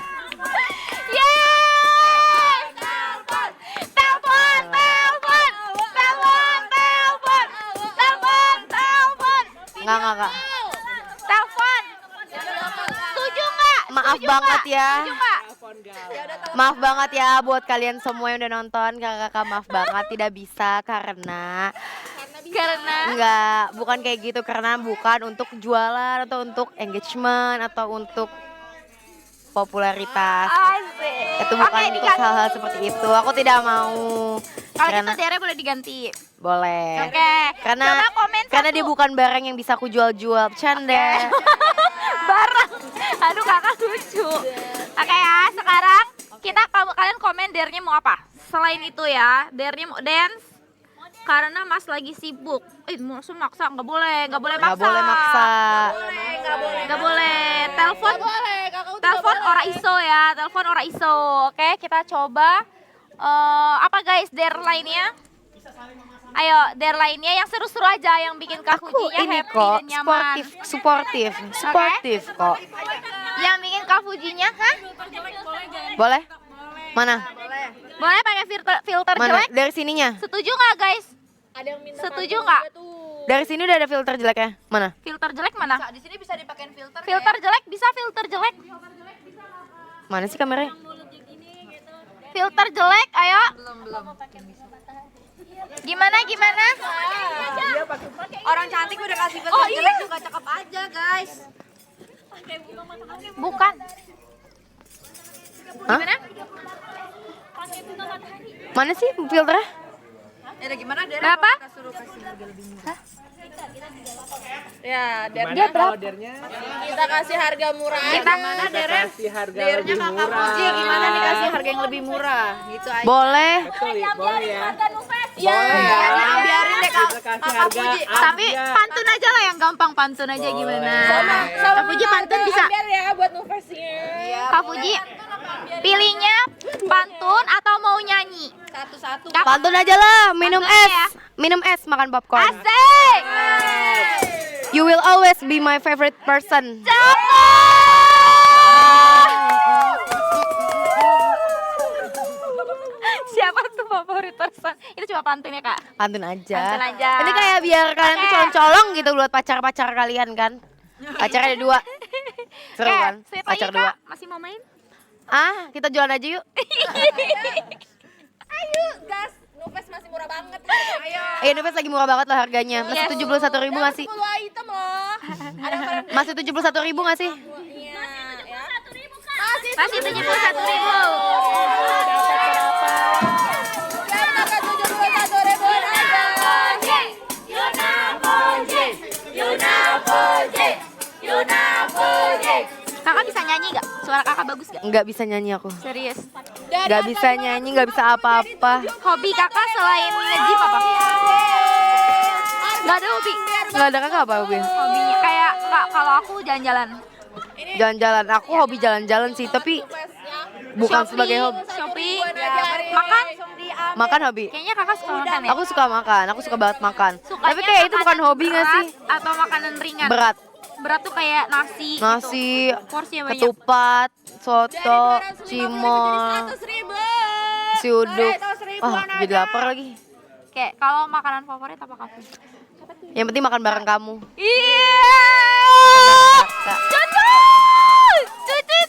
Yeay! Telepon! Telepon! Telepon! Telepon! Telepon! Telepon! Telepon! Enggak. Telepon! Setuju nggak? Maaf Setuju banget nggak? ya. Setuju nggak? Maaf banget ya buat kalian semua yang udah nonton. Kakak maaf banget tidak bisa karena bukan kayak gitu, karena bukan untuk jualan atau untuk engagement atau untuk popularitas. Asik. Itu bukan Oke, untuk diganti. hal-hal seperti itu. Aku tidak mau. Kalau Karena gitu DR boleh diganti. boleh. Oke. Karena Coba komen karena satu. dia bukan barang yang bisa aku jual-jual. Bercanda. Barang. Aduh kakak lucu. Oke ya, sekarang kalian komen DR-nya mau apa? Selain itu ya, DR-nya mau dance karena Mas lagi sibuk. Langsung maksa, nggak boleh maksa. Nggak boleh maksa. Nggak boleh. Telepon ora iso ya, telepon ora iso. Oke, kita coba apa guys DR lainnya? Ayo, DR lainnya yang seru-seru aja, yang bikin Kak Aku Fujinya ini happy kok dan nyaman. suportif kok. Yang bikin Kak Fujinya, hah? Boleh? Mana? Boleh pakai filter Mana? jelek? Dari sininya. Setuju nggak guys? Ada yang minta Setuju nggak? Dari sini udah ada filter jeleknya. Mana? Filter jelek mana? di sini bisa dipakein filter. Filter jelek bisa filter jelek. Mana sih kameranya? Filter jelek, ayo. Gimana? Orang cantik udah kasih filter Oh, iya. jelek juga cakep aja, guys. Bukan. Hah? Gimana? Mana sih filternya? Ya gimana Dere? Berapa? Kita suruh kasih harga lebih murah. Ya, Gimana Dia kalau berapa? dernya? kita kasih harga murah. Kita Gimana Kita Dere? kasih harga Dernya lebih Kakak murah. Puji gimana dikasih harga yang lebih murah? Gitu aja. Boleh. Betul, boleh ya. Iya, biarin deh Kak. Kita kasih Kakak harga Puji. Tapi aja. pantun aja lah yang gampang, pantun aja gimana? Kak Fuji pantun bisa. Biar ya buat nufasnya. Iya. Kak Fuji pilihnya pantun atau mau nyanyi? Satu-satu. Pantun aja lah, minum Pantun es. aja ya. Minum es, makan popcorn. Asik! You will always be my favorite person. Siapa tuh favorit person? Itu cuma pantun ya kak? Pantun aja. Pantun aja. Ini kayak biar kalian tuh Oke. colong-colong gitu buat pacar-pacar kalian kan. Pacarnya ada 2. Seru Oke, kan? sweet Pacar lagi 2. kak, masih mau main? Ah, kita jualan aja yuk. Ayo, gas. Nufas masih murah banget. Ayo. Indomaret lagi murah banget lah harganya. Masih Yes. 71.000 nggak sih? 10 item loh. Ada kalian. Masih 71.000 nggak sih? Iya, ya. Masih 71.000. Kakak 71.000 aja. Kakak bisa nyanyi gak? Suara kakak bagus gak? Nggak bisa nyanyi aku. Serius. Nggak bisa nyanyi, nggak bisa apa-apa. Hobi kakak selain nge-gym apa? Gak ada hobi. Nggak ada kakak apa hobi? Hobinya kayak kak, kalau aku jalan-jalan. Jalan-jalan. Aku hobi jalan-jalan sih, tapi bukan Shopping, sebagai hobi. Shopping, makan. Makan hobi. Kayaknya kakak suka makan ya? Aku suka makan, aku suka banget makan. Sukanya Tapi kayak itu bukan makanan hobi nggak sih? berat Atau makanan ringan? Berat. Berat tuh kayak nasi. Nasi, Gitu. Porsinya banyak. ketupat, soto, cimol, si uduk. Ah, jadi lapar lagi. Kayak kalau makanan favorit apa kafe? Yang penting makan bareng kamu. Iya. Kak. Cucu.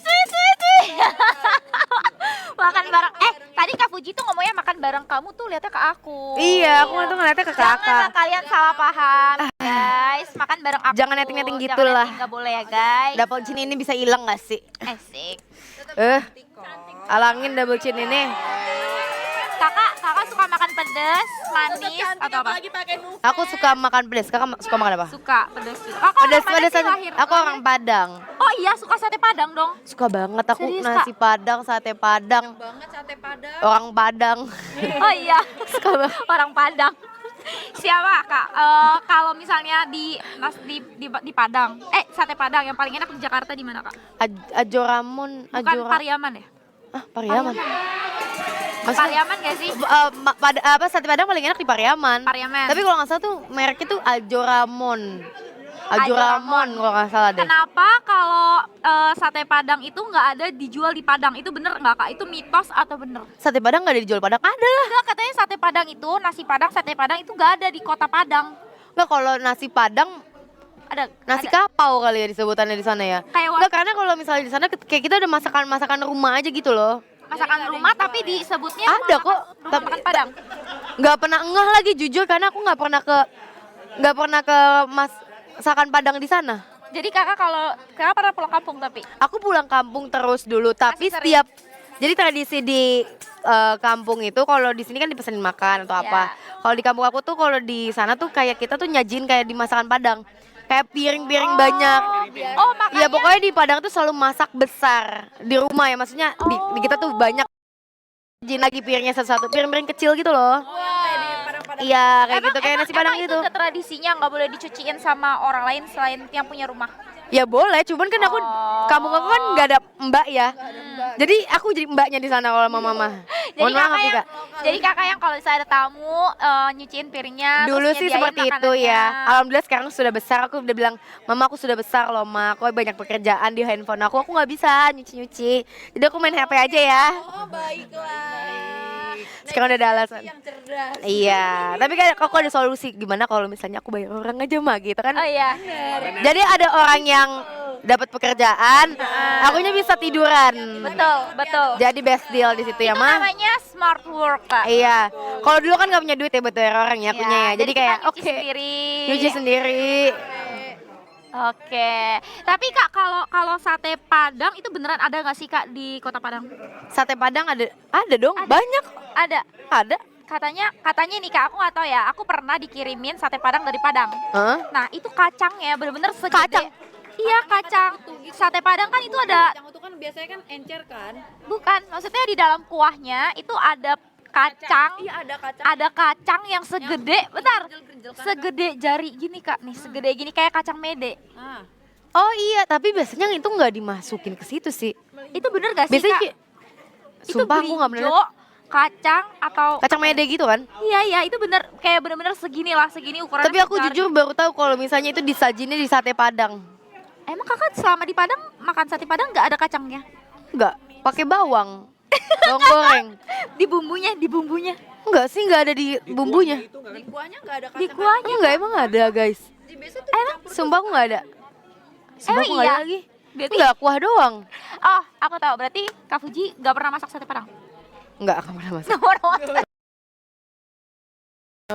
Makan bareng. Tadi Kak Fuji tuh ngomongnya makan bareng kamu tuh lihatnya ke aku. Iya, aku tuh ngeliatnya ke Jangan kakak. kalian salah paham, guys. Makan bareng aku. Jangan netting-netting gitu Jangan lah. netting, nggak boleh ya, guys. Double chin ini bisa hilang gak sih? Asik. Alangin double chin ini. Kakak suka makan pedas, manis atau apa? Lagi pakai nufas. Aku suka makan pedas. Kakak suka makan apa? Suka pedas juga. Kakak orang Padang Pedas sih aja. lahir. Aku orang Padang. Oh iya, suka sate Padang dong. Suka banget aku Serius, nasi Padang, sate Padang. Banget sate padang. Orang Padang. Oh iya, Suka banget. orang Padang. Siapa kak? Kalau misalnya di Padang, sate Padang yang paling enak di Jakarta di mana kak? Ajo Ramon, Bukan Ajo Pariaman ya? Ah, Pariaman. Pariaman gak sih? Sate Padang paling enak di Pariaman. Pariaman. Tapi kalau nggak salah tuh mereknya tuh Ajo Ramon. Aju Ramon kalau nggak salah deh. Kenapa kalau sate Padang itu nggak ada dijual di Padang? Itu bener nggak Kak? Itu mitos atau bener? Sate Padang nggak ada dijual Padang? Ada lah. Enggak, katanya sate Padang itu, nasi Padang, sate Padang itu nggak ada di kota Padang. Nggak, kalau nasi Padang Ada nasi ada. kapau kali ya disebutannya di sana ya. Kayak Nggak, karena kalau misalnya di sana kayak kita ada masakan rumah aja gitu loh. masakan rumah tapi disebutnya Ada kok, rumah makan Padang. Nggak pernah ngeh lagi jujur karena aku nggak pernah ke masakan Padang di sana. Jadi kakak pernah pulang kampung tapi Aku pulang kampung terus dulu, tapi Masih sering? setiap jadi tradisi di kampung itu kalau di sini kan dipesenin makan atau apa. Kalau di kampung aku tuh kalau di sana tuh kayak kita tuh nyajin kayak di masakan Padang. Kayak piring-piring banyak. Oh, makanya Iya pokoknya di Padang tuh selalu masak besar di rumah ya, maksudnya di kita tuh banyak nyajin lagi piringnya satu-satu, piring-piring kecil gitu loh. Iya kayak gitu, kayak nasi Padang itu gitu. udah tradisinya nggak boleh dicuciin sama orang lain selain yang punya rumah. Ya boleh, cuman kan aku kampung aku kan nggak ada mbak ya. Jadi aku jadi mbaknya di sana kalau sama mama. Mohon maaf nih Kak. Jadi kakak yang kalau misalnya ada tamu nyuciin piringnya. Dulu terus sih nyediain seperti itu makanannya. ya. Alhamdulillah sekarang sudah besar, aku udah bilang, "Mama aku sudah besar loh, Ma. Aku banyak pekerjaan di handphone aku nggak bisa nyuci-nyuci. Jadi aku main HP aja ya." Oh baiklah. Sekarang udah ada alasan. Yang cerdas. Iya, tapi kan aku ada solusi gimana kalau misalnya aku bayar orang aja mah gitu kan. Oh iya. Jadi ada orang yang dapat pekerjaan, akunya bisa tiduran. Betul. Jadi best deal di situ ya, Itu Mah. namanya smart work kak. Iya. Kalau dulu kan nggak punya duit ya buat bayar orang ya akunya ya. Jadi kita kayak nyuci oke. sendiri. Nyuci sendiri. Oke. Tapi kak kalau sate Padang itu beneran ada nggak sih kak di kota Padang? Sate Padang ada dong, banyak. Ada. Ada. Katanya nih kak, aku nggak tahu ya. Aku pernah dikirimin sate Padang dari Padang. Hah? Nah itu kacangnya bener-bener segede. Kacang? Iya kacang. Sate Padang kan itu ada. Kacang itu kan biasanya kan encer kan? Bukan, maksudnya di dalam kuahnya itu ada kacang. Iya ada kacang. Ada kacang yang segede, bentar. Gerjel-gerjel kan? Segede jari gini kak nih, segede gini kayak kacang mede. Ah. Oh iya, tapi biasanya itu nggak dimasukin ke situ sih. Itu bener gak sih Biasanya kak? kayak- sumpah aku nggak bener. berinjok, kacang atau Kacang mede gitu kan. Iya itu bener kayak bener-bener segini lah, segini ukuran. Tapi aku jujur baru tahu kalau misalnya itu disajinnya di sate Padang. Emang kakak selama di Padang makan sate Padang nggak ada kacangnya? Enggak, pakai bawang. Bawang goreng. Di bumbunya. Enggak sih, enggak ada di bumbunya. Di kuahnya nggak ada kacang. Di kuahnya. Enggak, emang ada guys. Di biasa tuh Emang Sumpah aku enggak ada. Sumpah Emang aku nggak iya? ada lagi. Berarti Enggak, kuah doang. Oh, aku tahu. Berarti Kak Fuji nggak pernah masak sate Padang. Enggak, aku pernah masak. Nggak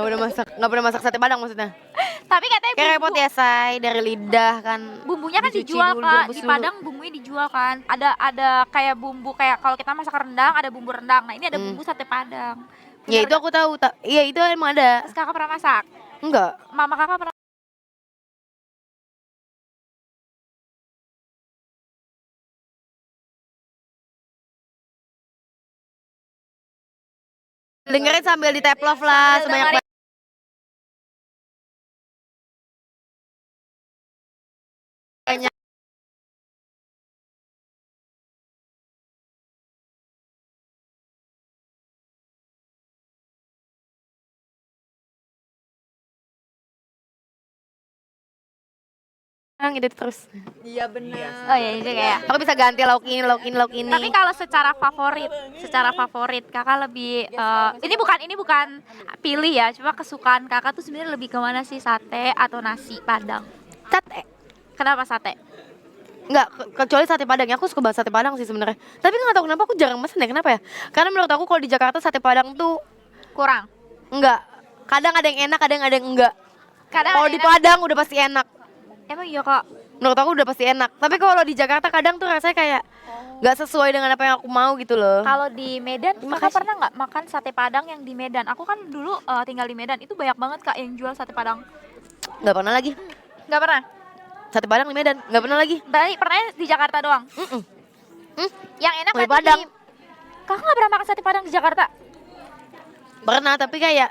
pernah masak. Enggak pernah masak sate Padang maksudnya. Tapi katanya Kayak repot ya, Say, dari lidah kan. bumbunya kan Dicuci dijual dulu, kak. direbus Di dulu. Padang bumbunya dijual kan. Ada kayak bumbu kayak kalau kita masak rendang ada bumbu rendang. Nah ini ada bumbu sate Padang. Ya Bener itu aku tahu. Iya, itu emang ada. Terus kakak pernah masak? Enggak. Mama kakak pernah? Dengerin sambil di tap love lah sebanyak banyak. Itu terus. Iya benar. Oh iya juga ya. Aku bisa ganti lauk ini. Tapi kalau secara favorit kakak lebih ini bukan pilih ya, cuma kesukaan kakak tuh sebenarnya lebih ke mana sih, sate atau nasi Padang? Sate. Kenapa sate? Enggak, kecuali sate Padang. Aku suka banget sate Padang sih sebenarnya. Tapi nggak tahu kenapa aku jarang pesen ya. Kenapa ya? Karena menurut aku kalau di Jakarta sate Padang tuh Kurang. enggak. Kadang ada yang enak, kadang ada yang enggak. Kadang Kalau ada di enak. Padang udah pasti enak. Emang iya kak? Menurut aku udah pasti enak. Tapi kalau di Jakarta kadang tuh rasanya kayak nggak sesuai dengan apa yang aku mau gitu loh. Kalau di Medan, Terima kakak kasih. pernah nggak makan sate Padang yang di Medan? Aku kan dulu tinggal di Medan, itu banyak banget kak yang jual sate Padang. Nggak pernah lagi. Nggak pernah? Sate Padang di Medan nggak pernah lagi. Berarti pernah di Jakarta doang? Yang enak Di berarti Padang. Kakak nggak pernah makan sate Padang di Jakarta? Pernah, tapi kayak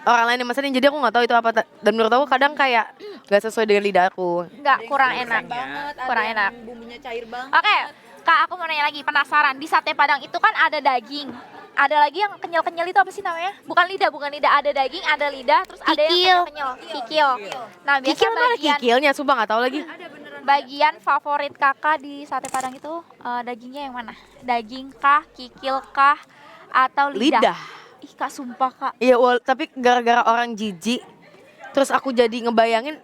orang lain yang mesenin, jadi aku nggak tahu itu apa. Dan menurut aku kadang kayak nggak sesuai dengan lidah aku. Nggak, kurang enak. Banget. Kurang ada enak. yang bumbunya cair banget. Oke, kak aku mau nanya lagi, penasaran. Di sate Padang itu kan ada daging. ada lagi yang kenyal-kenyal itu apa sih namanya? Bukan lidah, ada daging, ada lidah, terus ada yang Kikil. kenyal-kenyal. Kikil. Nah, biasa Kikil mana bagian kikilnya? Sumpah nggak tahu lagi. bagian favorit kakak di sate padang itu dagingnya yang mana? Daging kah, kikil kah, atau lidah? Lidah. Ih kak, sumpah kak. Iya, tapi gara-gara orang jijik, terus aku jadi ngebayangin.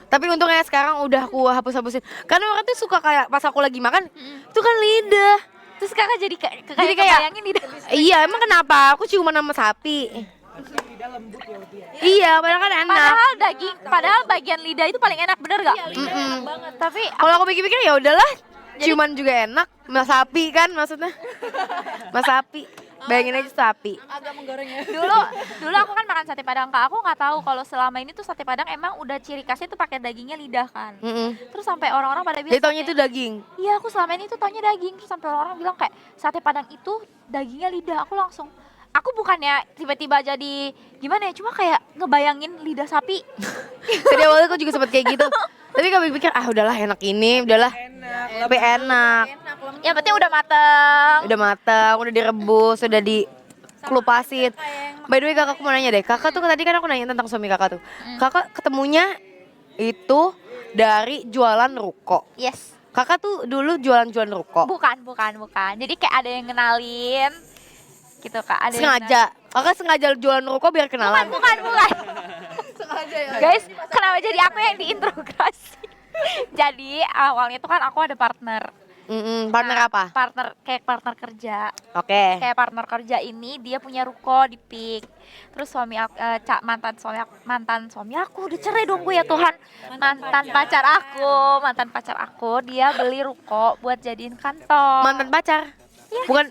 Tapi untungnya sekarang udah aku hapus-hapusin. Karena orang tuh suka kayak pas aku lagi makan, itu kan lidah. Terus kakak jadi Jadi kayak, bayangin lidah. iya emang kenapa? Aku ciuman sama sapi. Iya, padahal kan enak. Padahal bagian lidah itu paling enak, bener gak? Tapi Kalau aku pikir-pikir ya udahlah, ciuman juga enak. Mas sapi kan maksudnya. Mas sapi. Bayangin aja sapi. dulu aku kan makan sate padang kak, aku nggak tahu kalau selama ini tuh sate padang emang udah ciri khasnya tuh pakai dagingnya lidah kan. Terus sampai orang-orang pada bilang Dia taunya itu daging. iya, aku selama ini tuh taunya daging. Terus sampai orang-orang bilang kayak sate padang itu dagingnya lidah. Aku bukannya tiba-tiba jadi gimana ya, cuma kayak ngebayangin lidah sapi. Tadi awalnya aku juga sempat kayak gitu. Tapi kami pikir udahlah enak ini, udahlah. Tapi enak. Yang penting udah mateng. Udah matang, udah direbus, udah dikelupasin. By the way kakak, aku mau nanya deh. Kakak tuh tadi kan aku nanya tentang suami kakak tuh. Kakak ketemunya itu dari jualan ruko. Yes. Kakak tuh dulu jualan ruko. Bukan. Jadi kayak ada yang kenalin gitu kak. Ada yang Sengaja. Kakak sengaja jualan ruko biar kenalan. Bukan. Guys, kenapa jadi aku yang diinterogasi? Jadi awalnya tuh kan aku ada partner. Partner Nah, apa? Partner kerja. Oke. Kayak partner kerja ini dia punya ruko di Pik. Terus mantan suami aku udah cerai dong gue ya Tuhan. Mantan pacar aku dia beli ruko buat jadiin kantor. Mantan pacar? Iya. Bukan.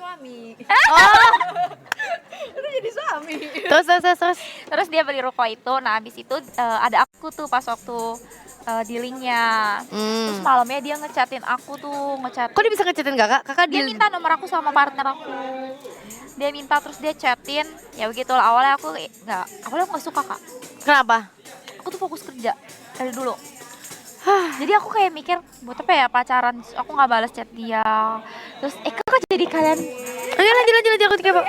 Oh. Terus. Terus dia beli ruko itu. Nah, habis itu ada aku tuh pas waktu dealingnya. Terus malamnya dia ngechatin aku tuh, Kok dia bisa ngechatin kakak? Kakak dia minta nomor aku sama partner aku. Dia minta, terus dia chatin. Ya begitulah, awalnya aku nggak suka kak. Kenapa? Aku tuh fokus kerja dari dulu. Jadi aku kayak mikir, buat apa ya pacaran? Aku nggak balas chat dia. Terus kok jadi kalian? Lanjut aku kepo.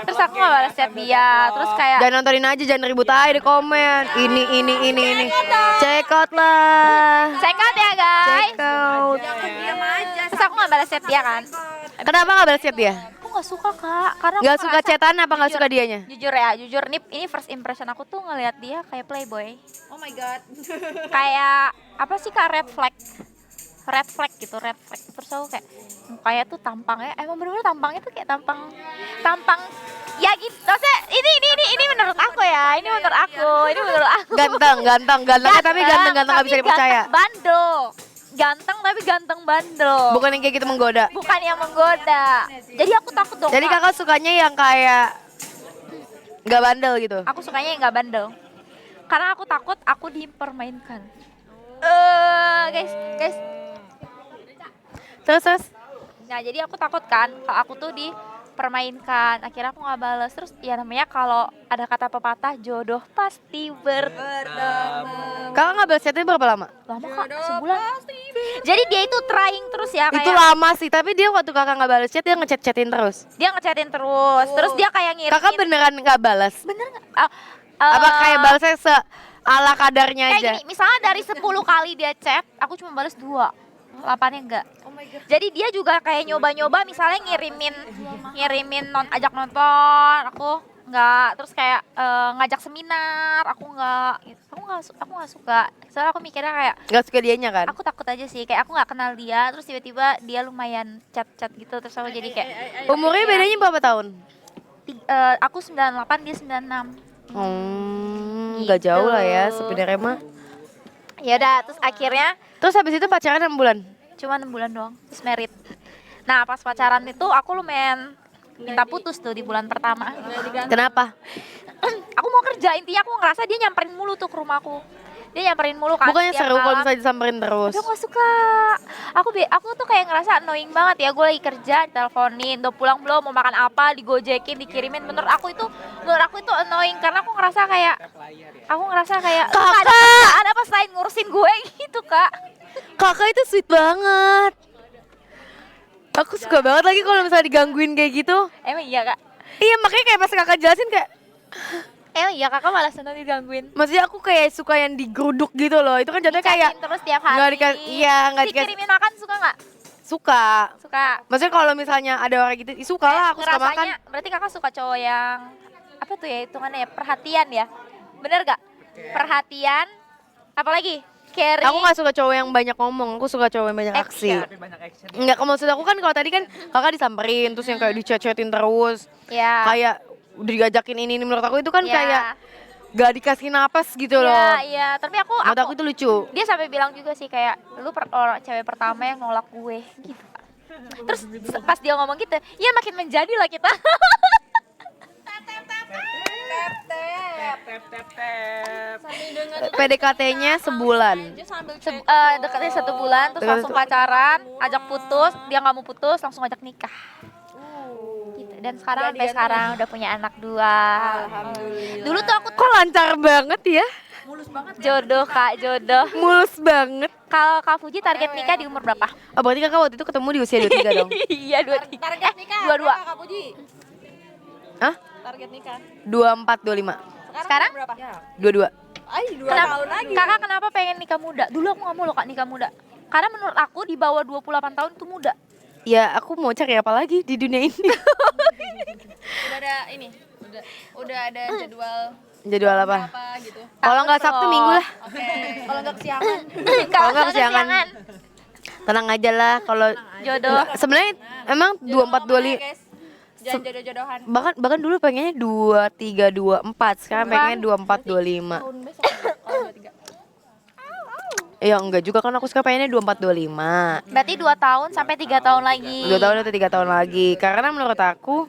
Terus aku nggak balas chat dia. Terus kayak Jangan nontonin aja, jangan ribut aja di komen. Ini. Check out lah. check out ya guys. Check out. Terus aku nggak balas chat dia kan. Kenapa nggak balas chat dia? Aku nggak suka kak, karena Nggak aku suka ngerasa- chatan apa nggak jujur- suka dianya? Jujur ini first impression aku tuh ngelihat dia kayak playboy. Oh my god. Kayak apa sih kak, red flag gitu, red flag. Terus aku kayak mukanya tuh tampangnya emang bener-bener tampangnya tuh kayak tampang ya gitu. Maksudnya ini menurut aku ya, ini menurut aku. Gantengnya tapi ganteng nggak bisa dipercaya. Ganteng tapi ganteng bandel. Bukan yang kayak gitu menggoda. Bukan yang menggoda. Jadi aku takut dong. Jadi Kak. kakak sukanya yang kayak nggak bandel gitu. Aku sukanya yang nggak bandel. Karena aku takut aku dipermainkan. Guys. Terus. Nah, jadi aku takut kan kalau aku tuh dipermainkan. Akhirnya aku nggak balas. Terus ya namanya kalau ada kata pepatah, jodoh pasti bertemu. Kakak nggak balas chatnya berapa lama? Lama kak, sebulan. Jadi dia itu trying terus ya kayak. Itu lama sih, tapi dia waktu kakak nggak balas chat dia ngechat-chatin terus. Dia ngechatin terus. Terus dia kayak ngirimin. Kakak beneran nggak balas? Bener nggak? Apa kayak balasnya ala kadarnya Kayak aja? gini, misalnya dari 10 kali dia chat, aku cuma balas 2. 8-nya enggak. Jadi dia juga kayak nyoba-nyoba, misalnya ngirimin ajak nonton, aku enggak. Terus kayak ngajak seminar, aku enggak. Gitu. Aku nggak suka. Soalnya aku mikirnya kayak Nggak suka dianya kan? aku takut aja sih, kayak aku nggak kenal dia, terus tiba-tiba dia lumayan chat gitu, terus aku jadi kayak Umurnya bedanya berapa tahun? aku 98, dia 96. Nggak jauh lah ya sebenarnya mah. Ya udah, terus akhirnya Terus habis itu pacaran 6 bulan? cuma 6 bulan doang, terus merit. Nah pas pacaran itu aku lumayan minta putus tuh di bulan pertama. Kenapa? Aku mau kerja, intinya aku ngerasa dia nyamperin mulu tuh ke rumahku. Dia nyamperin mulu kan. Bukannya setiap seru kalau malam. misalnya disamperin terus? Aku gak suka. Aku tuh kayak ngerasa annoying banget ya. Gue lagi kerja, diteleponin, udah pulang belum, mau makan apa, digojekin, dikirimin. Menurut aku itu annoying karena aku ngerasa kayak lu gak ada kerjaan apa selain ngurusin gue gitu kak. Kakak itu sweet banget. Aku suka banget lagi kalau misalnya digangguin kayak gitu. Emang iya kak? Iya makanya kayak pas kakak jelasin kayak Iya kakak malah seneng digangguin. maksudnya aku kayak suka yang digeruduk gitu loh. Itu kan jatuhnya kayak Dicatin terus tiap hari. nggak dikasih, iya nggak dikasih. Dikirimin makan suka nggak? Suka. Suka. Maksudnya kalau misalnya ada orang gitu, "Ih, suka lah aku suka makan. Ngerasanya, berarti kakak suka cowok yang apa tuh ya hitungannya ya, perhatian ya, bener gak? Perhatian, apalagi caring. Aku nggak suka cowok yang banyak ngomong, aku suka cowok yang banyak aksi. Action. Banyak action. Enggak, maksud aku kan kalau tadi kan kakak disamperin terus yang kayak dicet-cetin terus. Ya. Kayak udah diajakin ini menurut aku itu kan Ya. kayak gak dikasih napas gitu loh. Iya, iya. Tapi Menurut aku itu lucu. dia sampai bilang juga sih kayak lu orang cewek pertama yang nolak gue gitu. Terus pas dia ngomong gitu, ya makin menjadi lah kita. Tep. Sambil dengan PDKT-nya sebulan. aja sambil Dekatnya 1 bulan, terus Dekatnya langsung pacaran, ajak putus, dia nggak mau putus, langsung ajak nikah. Gitu. Dan sekarang sampai sekarang udah punya anak 2. Alhamdulillah. Dulu tuh aku Kok lancar banget ya? jodoh kak, jodoh. Mulus banget. Kalau Kak Fuji target nikah di umur berapa? Oh, berarti kakak waktu itu ketemu di usia 23 dong? Iya 23. Target nikah. 22. berapa, Kak Puji? Hah? Target nikah. 24, 25, Sekarang? berapa? 22. Ay, 2 Kenapa? tahun lagi. Kakak kenapa pengen nikah muda? Dulu aku nggak mau loh kak nikah muda. Karena menurut aku di bawah 28 tahun itu muda. Ya aku mau cari apa lagi di dunia ini? Udah ada ini. Udah ada jadwal Jadwal apa? apa gitu. Kalau nggak Sabtu Minggu lah. Oke. Kalau nggak kesiangan. Kalau nggak kesiangan. Tenang aja lah kalau Jodoh. sebenarnya emang 24, 25 guys. Jangan jodoh-jodohan. bahkan dulu pengennya 23, 24, sekarang pengennya 24, 25. Tahun besok kalau 23. Ya enggak juga kan aku sekarang pengennya 24, 25. Berarti 2 tahun sampai 3 tahun lagi. 2 tahun atau 3 tahun lagi. Karena menurut aku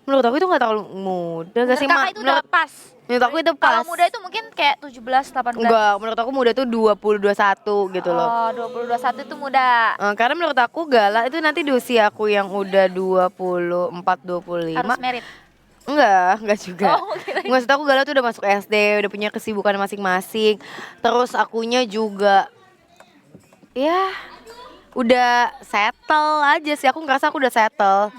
itu nggak terlalu muda gak sih, Kakak Mak? itu udah pas. Menurut aku itu pas. Kalau muda itu mungkin kayak 17, 18. Enggak, menurut aku muda tuh 20, 21 gitu loh. Oh, 20, 21 itu muda. Karena menurut aku galak itu nanti di usia aku yang udah 24, 25. Harus merit. Enggak juga. Oh, kirain. Maksud aku Gala tuh udah masuk SD, udah punya kesibukan masing-masing. Terus akunya juga ya udah settle aja sih. Aku ngerasa aku udah settle.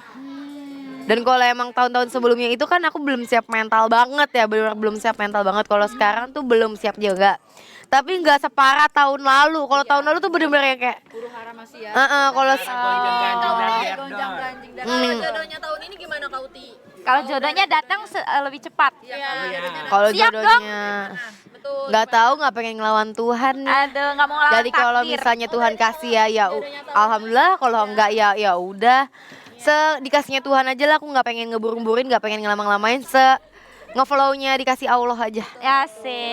Dan kalau emang tahun-tahun sebelumnya itu kan aku belum siap mental banget ya, belum siap mental banget. Kalau sekarang tuh belum siap juga. Tapi nggak separah tahun lalu. Kalau tahun lalu tuh bener-bener yang kayak Huru hara masih ya. kalau Gonjang ganjing. Dan kalau jodohnya tahun ini gimana Kak Uti? Kalau jodohnya datang lebih cepat. Iya, jodohnya kalau Siap jodohnya betul. nggak tahu, nggak pengen ngelawan Tuhan nih. Aduh, nggak mau ngelawan Jadi kalau takdir. misalnya Tuhan kasih ya alhamdulillah, kalau enggak ya udah. Dikasihnya Tuhan aja lah, aku nggak pengen ngeburu-burin, nggak pengen ngelama-ngelamain, nge-flow-nya dikasih Allah aja. Ya sih.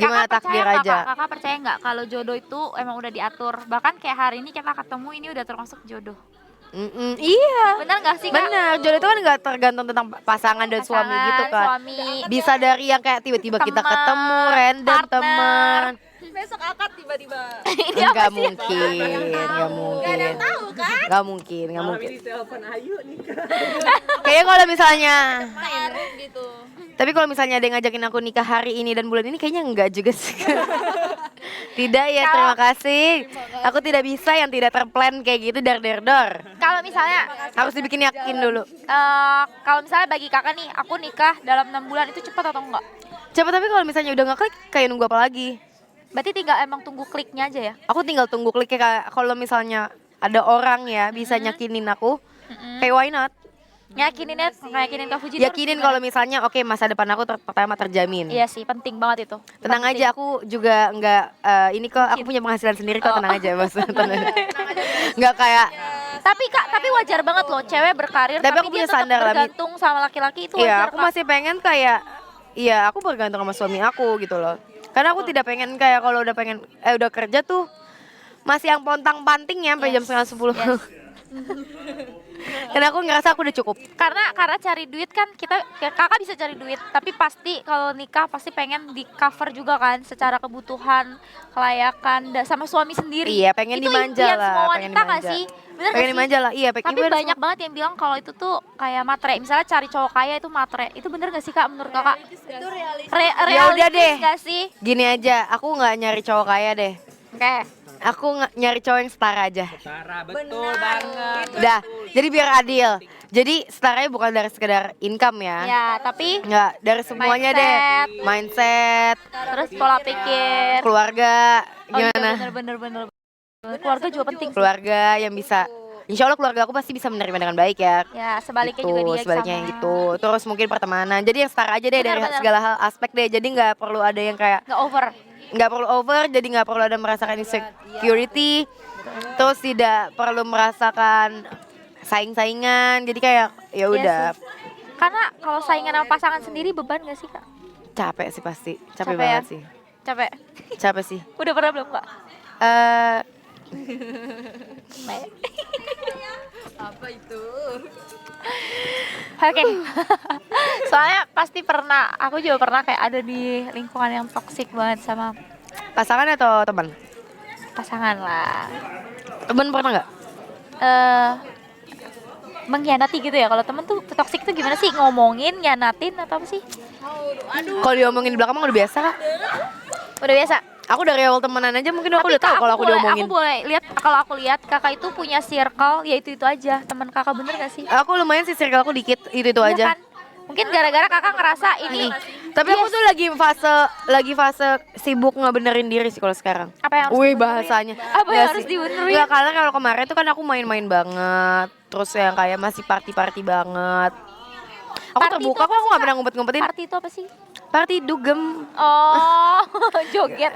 Gimana takdir aja. Kakak percaya nggak kalau jodoh itu emang udah diatur? Bahkan kayak hari ini kita ketemu ini udah termasuk jodoh. Iya. Bener nggak sih kak? Benar, jodoh itu kan nggak tergantung tentang pasangan dan suami Pasangan, gitu kan. Suami. Bisa dari yang kayak tiba-tiba kita Teman, ketemu, random partner. teman. Besok akad tiba-tiba. Enggak mungkin, enggak mungkin. Tahu kan? Enggak mungkin, enggak Malam mungkin. ini telepon Ayu nih. Kayaknya kalau misalnya Main gitu. Tapi kalau misalnya ada yang ngajakin aku nikah hari ini dan bulan ini kayaknya enggak juga sih. Tidak ya, terima kasih. Aku tidak bisa yang tidak terplan kayak gitu dar-dar-dor. Kalau misalnya Harus dibikin yakin dulu. kalau misalnya bagi kakak nih, aku nikah dalam 6 bulan itu cepat atau enggak? Coba tapi kalau misalnya udah nggak klik, kayak nunggu apa lagi? Berarti tinggal emang tunggu kliknya aja ya? Aku tinggal tunggu kliknya, kayak kalau misalnya ada orang ya bisa nyakinin aku, kayak why not? Yakinin Kak Fuji. Yakinin kalau misalnya oke, masa depan aku pertama terjamin. Iya sih, penting banget itu. Tenang aja, aku juga nggak ini kok, aku punya penghasilan sendiri kok, tenang aja mas. Nggak kayak, Tapi wajar banget loh, cewek berkarir Tapi tapi, aku dia punya tetap standar lah, Mi. bergantung sama laki-laki itu wajar. iya aku Kak. masih pengen kayak, iya aku bergantung sama suami aku gitu loh. Karena aku tidak pengen kayak kalau udah pengen, udah kerja tuh masih yang pontang-panting ya sampai jam setengah 10. Karena aku ngerasa aku udah cukup. Karena cari duit kan kakak bisa cari duit, tapi pasti kalau nikah pasti pengen di cover juga kan secara kebutuhan, kelayakan sama suami sendiri. Iya, pengen Itu dimanja impian lah, semua pengen wanita nggak dimanja. sih? Bener nggak Pengen sih? dimanja lah, iya. Tapi banyak banget yang bilang kalau itu tuh kayak matre. Misalnya cari cowok kaya itu matre. Itu bener gak sih kak menurut kakak? Itu realistis. Ya udah Realistis deh. gak sih? Gini aja, aku nggak nyari cowok kaya deh. Oke. Aku nyari cowok yang setara aja. Setara, betul banget. Dah, jadi biar adil. Jadi setaranya bukan dari sekedar income ya. Ya, tapi Enggak, dari semuanya deh. Mindset, terus pola pikir. keluarga, Oh iya, gimana? bener. Keluarga juga penting. Keluarga yang bisa, insya Allah keluarga aku pasti bisa menerima dengan baik ya. Ya, sebaliknya Gitu, juga dia sebaliknya sama. yang gitu. Terus mungkin pertemanan. Jadi yang setara aja deh dari Benar. segala hal aspek deh. Jadi nggak perlu ada yang kayak Nggak over. nggak perlu over. Jadi nggak perlu ada merasakan insecurity. Terus tidak perlu merasakan saing-saingan. Jadi kayak ya udah Karena kalau saingan sama pasangan sendiri beban gak sih Kak? capek sih pasti. Capek Capek banget ya? sih. Capek. Capek sih. Udah pernah belum Kak? Eh Oke. Soalnya pasti pernah, aku juga pernah kayak ada di lingkungan yang toksik banget sama pasangan atau teman? pasangan lah. Teman pernah nggak? Mengkhianati gitu ya. Kalau temen tuh toksik tuh gimana sih? Ngomongin, nyanatin atau apa sih? Kalau diomongin di belakang mah udah biasa kak. Udah biasa. Aku dari awal temenan aja mungkin aku Tapi udah tahu Kak, kalau aku diomongin. Aku boleh lihat, kalau aku lihat kakak itu punya circle, ya itu aja. Teman kakak bener gak sih? Aku lumayan sih circle aku dikit itu Iya aja. kan? Mungkin gara-gara kakak ngerasa ini. Tapi aku tuh lagi fase sibuk ngebenerin diri sih kalau sekarang. Apa yang harus Wih dibenerin? bahasanya. Apa yang Nggak harus sih. dibenerin? Nggak, karena kalau kemarin tuh kan aku main-main banget. Terus yang kayak masih party-party banget. Aku Party terbuka itu kok, apa aku sih, nggak Kak? pernah ngumpet-ngumpetin. Party itu apa sih? Party dugem. Oh, joget.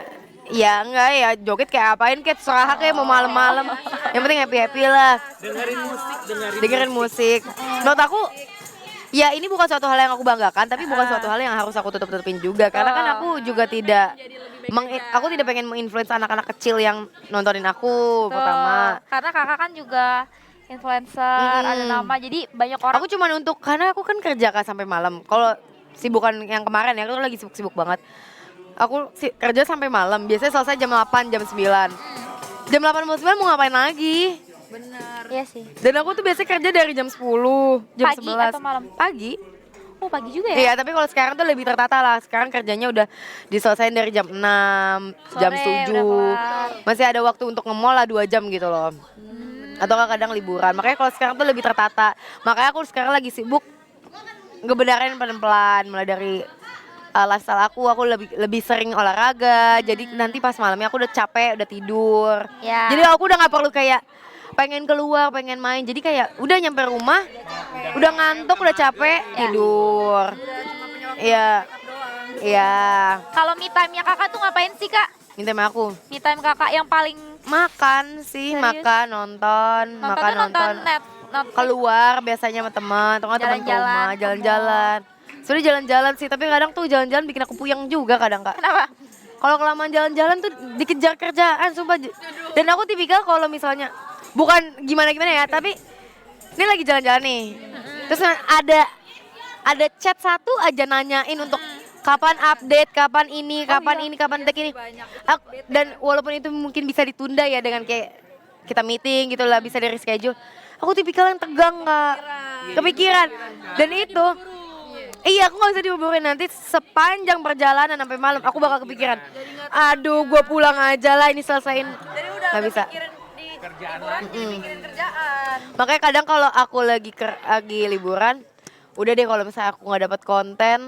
Ya enggak ya, joget kayak apain kayak terserah kayak mau malam-malam. Yang penting happy-happy lah. Dengerin musik. Menurut aku ya ini bukan suatu hal yang aku banggakan, tapi bukan suatu hal yang harus aku tutup-tutupin juga. Karena kan aku juga tidak aku tidak pengen menginfluence anak-anak kecil yang nontonin aku pertama. Karena kakak kan juga influencer, ada nama, jadi banyak orang. Aku cuman untuk karena aku kan kerja kan sampai malam. Kalau sibukan yang kemarin ya, aku tuh lagi sibuk-sibuk banget. Aku kerja sampai malam. Biasanya selesai jam 8, jam 9. Jam 8 mau 9 mau ngapain lagi? Iya sih. Dan aku tuh biasanya kerja dari jam 10, jam Pagi 11. atau malam? Pagi. Oh, pagi juga ya? Iya, tapi kalau sekarang tuh lebih tertata lah. Sekarang kerjanya udah diselesain dari jam 6, jam Sore 7. udah kelar. Masih ada waktu untuk nge-mall lah 2 jam gitu loh. Atau kadang liburan. Makanya kalau sekarang tuh lebih tertata. Makanya aku sekarang lagi sibuk ngebenerin pelan-pelan mulai dari lifestyle aku lebih sering olahraga. Jadi nanti pas malamnya aku udah capek, udah tidur. Ya. Jadi aku udah nggak perlu kayak pengen keluar, pengen main. Jadi kayak udah nyampe rumah, udah ngantuk, udah capek, tidur. Iya. Iya. Kalau me time-nya kakak tuh ngapain sih kak? Minta sama aku. Me time kakak yang paling Makan sih, Serius? makan, nonton, makan, nonton. Keluar biasanya sama teman, atau nggak teman ke Jalan-jalan, rumah, ke jalan-jalan. Sebenarnya jalan-jalan sih, tapi kadang tuh jalan-jalan bikin aku puyeng juga kadang kak. Kenapa? Kalau kelamaan jalan-jalan tuh dikejar kerjaan, sumpah. Dan aku tipikal kalau misalnya bukan gimana-gimana ya, tapi ini lagi jalan-jalan nih. Terus ada chat satu aja nanyain untuk kapan update, kapan ini, kapan tag ini. Dan walaupun itu mungkin bisa ditunda ya dengan kayak kita meeting gitu lah, bisa dari schedule. Aku tipikal yang tegang kak, kepikiran. Dan itu iya, aku gak bisa diburu-buruin nanti sepanjang perjalanan sampai malam aku bakal kepikiran. Aduh, gue pulang aja lah ini selesaiin. Gak bisa. Makanya kadang kalau aku lagi liburan, udah deh kalau misalnya aku nggak dapat konten,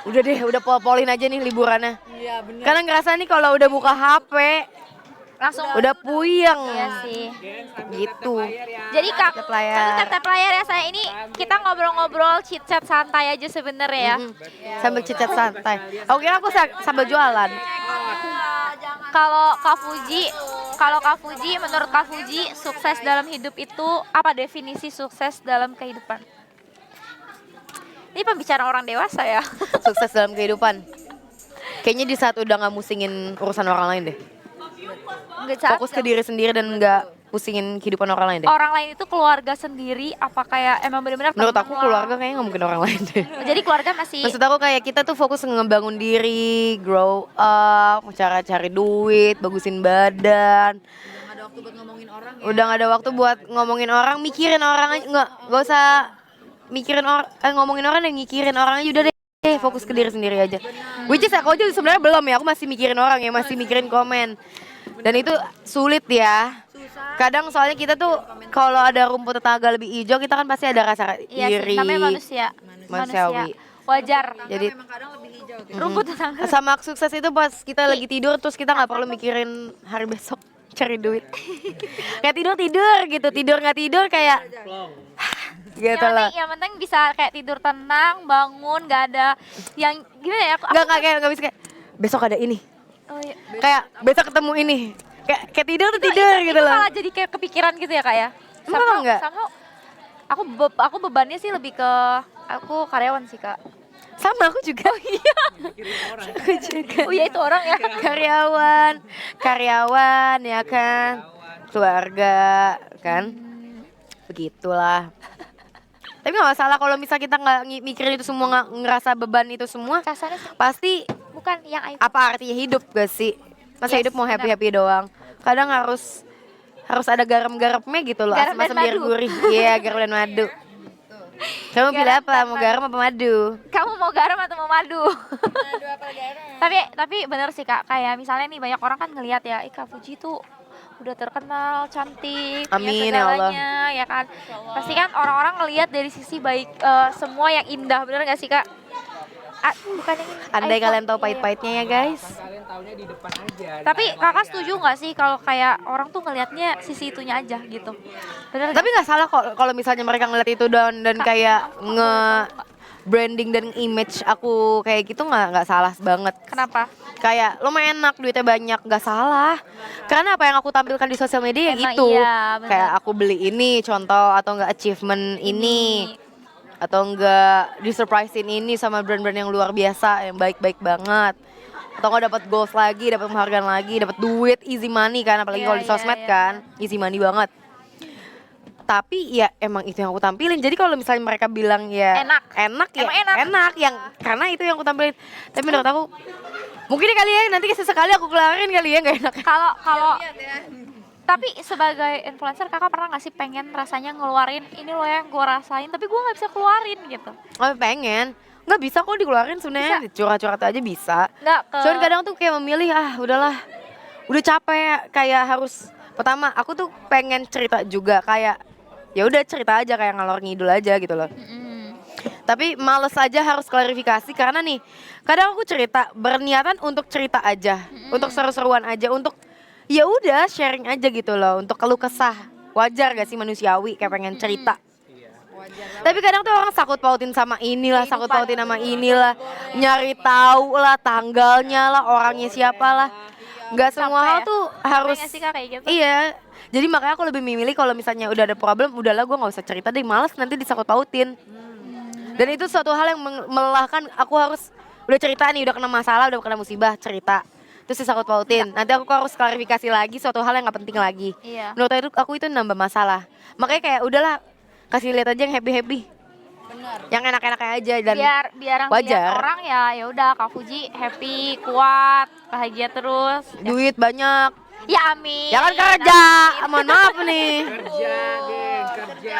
udah pol-polin aja nih liburannya. Iya bener. Karena ngerasa nih kalau udah buka HP, Langsung. udah puyeng. Iya sih. Gitu. Jadi kak, Tap layar. satu tap layar ya saya ini kita ngobrol-ngobrol chit chat santai aja sebenarnya ya. Sambil cicat santai. Aku kira aku sambil jualan. Kalau Kak Fuji, menurut Kak Fuji, sukses dalam hidup itu apa definisi sukses dalam kehidupan? Ini pembicaraan orang dewasa ya. Sukses dalam kehidupan. Kayaknya di saat udah nggak musingin urusan orang lain deh. Nggak saat- Fokus ke diri sendiri dan nggak pusingin kehidupan orang lain deh. Orang lain itu keluarga sendiri, apa kayak emang benar-benar Menurut teman aku lah? keluarga kayaknya nggak mungkin orang lain deh. Jadi keluarga masih Maksud aku kayak kita tuh fokus ngebangun diri, grow up, cara cari duit, bagusin badan. Udah gak ada waktu buat ngomongin orang, mikirin orang aja, nggak usah mikirin ngomongin orang dan mikirin orang aja udah deh. Fokus ke diri sendiri aja. Which is aku aja sebenarnya belum ya, aku masih mikirin orang ya, masih mikirin komen. Dan itu sulit ya. Kadang soalnya kita tuh kalau ada rumput tetangga lebih hijau, kita kan pasti ada rasa Iya sih, iri. namanya manusia. Manusiawi. Wajar. Jadi Rumput tetangga. sama sukses itu pas kita lagi tidur terus kita nggak perlu mikirin hari besok cari duit. Kayak tidur gitu, tidur nggak tidur kayak gitu loh. Yang penting bisa kayak tidur tenang, bangun, nggak ada yang gimana ya? Nggak bisa kayak besok ada ini. Oh, iya. Kayak besok ketemu ini. Kayak tidur tuh tidur itu gitu loh. malah jadi kayak kepikiran gitu ya kak ya. Emang enggak? Aku bebannya sih lebih ke aku karyawan sih kak. Sama aku juga. Oh iya. Aku juga. Oh iya itu orang ya. Karyawan ya kan. Keluarga kan. Begitulah. Tapi gak masalah kalau misal kita nggak mikirin itu semua, nggak ngerasa beban itu semua, Kasarnya sih pasti bukan yang apa artinya hidup gak sih? Masa Yes, hidup mau happy-happy doang? Kadang harus ada garam-garamnya gitu loh, Garam asam-asam dan biar madu. gurih. Iya, garam dan madu. Kamu pilih Garam apa? dan Mau madu. garam apa madu? kamu mau garam atau mau madu? Aduh apa garam? tapi bener sih kak, kayak misalnya nih banyak orang kan ngelihat ya, Kak Fuji tuh udah terkenal, cantik, Amin, punya ya Allah. segalanya, ya kan? Pasti kan orang-orang ngelihat dari sisi baik, semua yang indah, bener gak sih kak? Bukan yang ini, Andai iPhone. kalian tahu Iya, iya. pahit-pahitnya ya guys. Kalian taunya di depan aja. Tapi kakak setuju nggak sih kalau kayak orang tuh ngelihatnya sisi itunya aja gitu? Bener nggak? Tapi nggak salah kok kalau misalnya mereka ngeliat itu dan kayak branding dan image aku kayak gitu nggak salah banget. Kenapa? Kayak lo mah enak duitnya banyak, nggak salah. Karena apa yang aku tampilkan di sosial media ya Emang gitu. iya, bener. Kayak aku beli ini contoh atau enggak achievement ini atau enggak disurprisein ini sama brand-brand yang luar biasa yang baik-baik banget. Atau enggak dapat goals lagi, dapat penghargaan lagi, dapat duit, easy money kan, apalagi Iya, kalau di iya, sosmed iya. kan, easy money banget. Tapi ya emang itu yang aku tampilin. Jadi kalau misalnya mereka bilang ya Enak. ya Emang enak. yang karena itu yang aku tampilin. Tapi menurut aku mungkin kali ya nanti sesekali aku kelarin kali ya nggak enak. Kalau tapi sebagai influencer kakak pernah nggak sih pengen rasanya ngeluarin ini loh yang gue rasain tapi gue nggak bisa keluarin gitu? Oh pengen, nggak bisa kok dikeluarin sebenarnya, curhat-curhat aja bisa. Nggak ke Cuman kadang tuh kayak memilih udahlah, udah capek kayak harus. Pertama aku tuh pengen cerita juga kayak ya udah cerita aja kayak ngalor ngidul aja gitu loh. Tapi males aja harus klarifikasi karena nih kadang aku cerita berniatan untuk cerita aja, untuk seru-seruan aja, untuk ya udah sharing aja gitu loh, untuk keluh kesah. Wajar gak sih manusiawi kayak pengen cerita. Tapi kadang tuh orang sakut pautin sama inilah, sakut pautin sama inilah, nyari tahu lah tanggalnya lah, orangnya siapa lah. Nggak semua hal tuh harus. nggak sih kak kayak gitu? Iya. Jadi makanya aku lebih memilih kalau misalnya udah ada problem, udahlah gue nggak usah cerita deh, malas nanti disakut pautin. Dan itu suatu hal yang melelahkan. Aku harus udah cerita nih, udah kena masalah, udah kena musibah, cerita. Terus disakut pautin. Nanti aku harus klarifikasi lagi suatu hal yang nggak penting lagi. Iya. Menurut aku itu nambah masalah. Makanya kayak udahlah kasih lihat aja yang happy. Yang enak-enaknya aja dan biar yang wajar. lihat orang ya udah Kak Fuji happy, kuat, bahagia terus. duit banyak. Ya amin. Ya kan kerja. Mohon maaf nih. Kerja, Geng, kerja.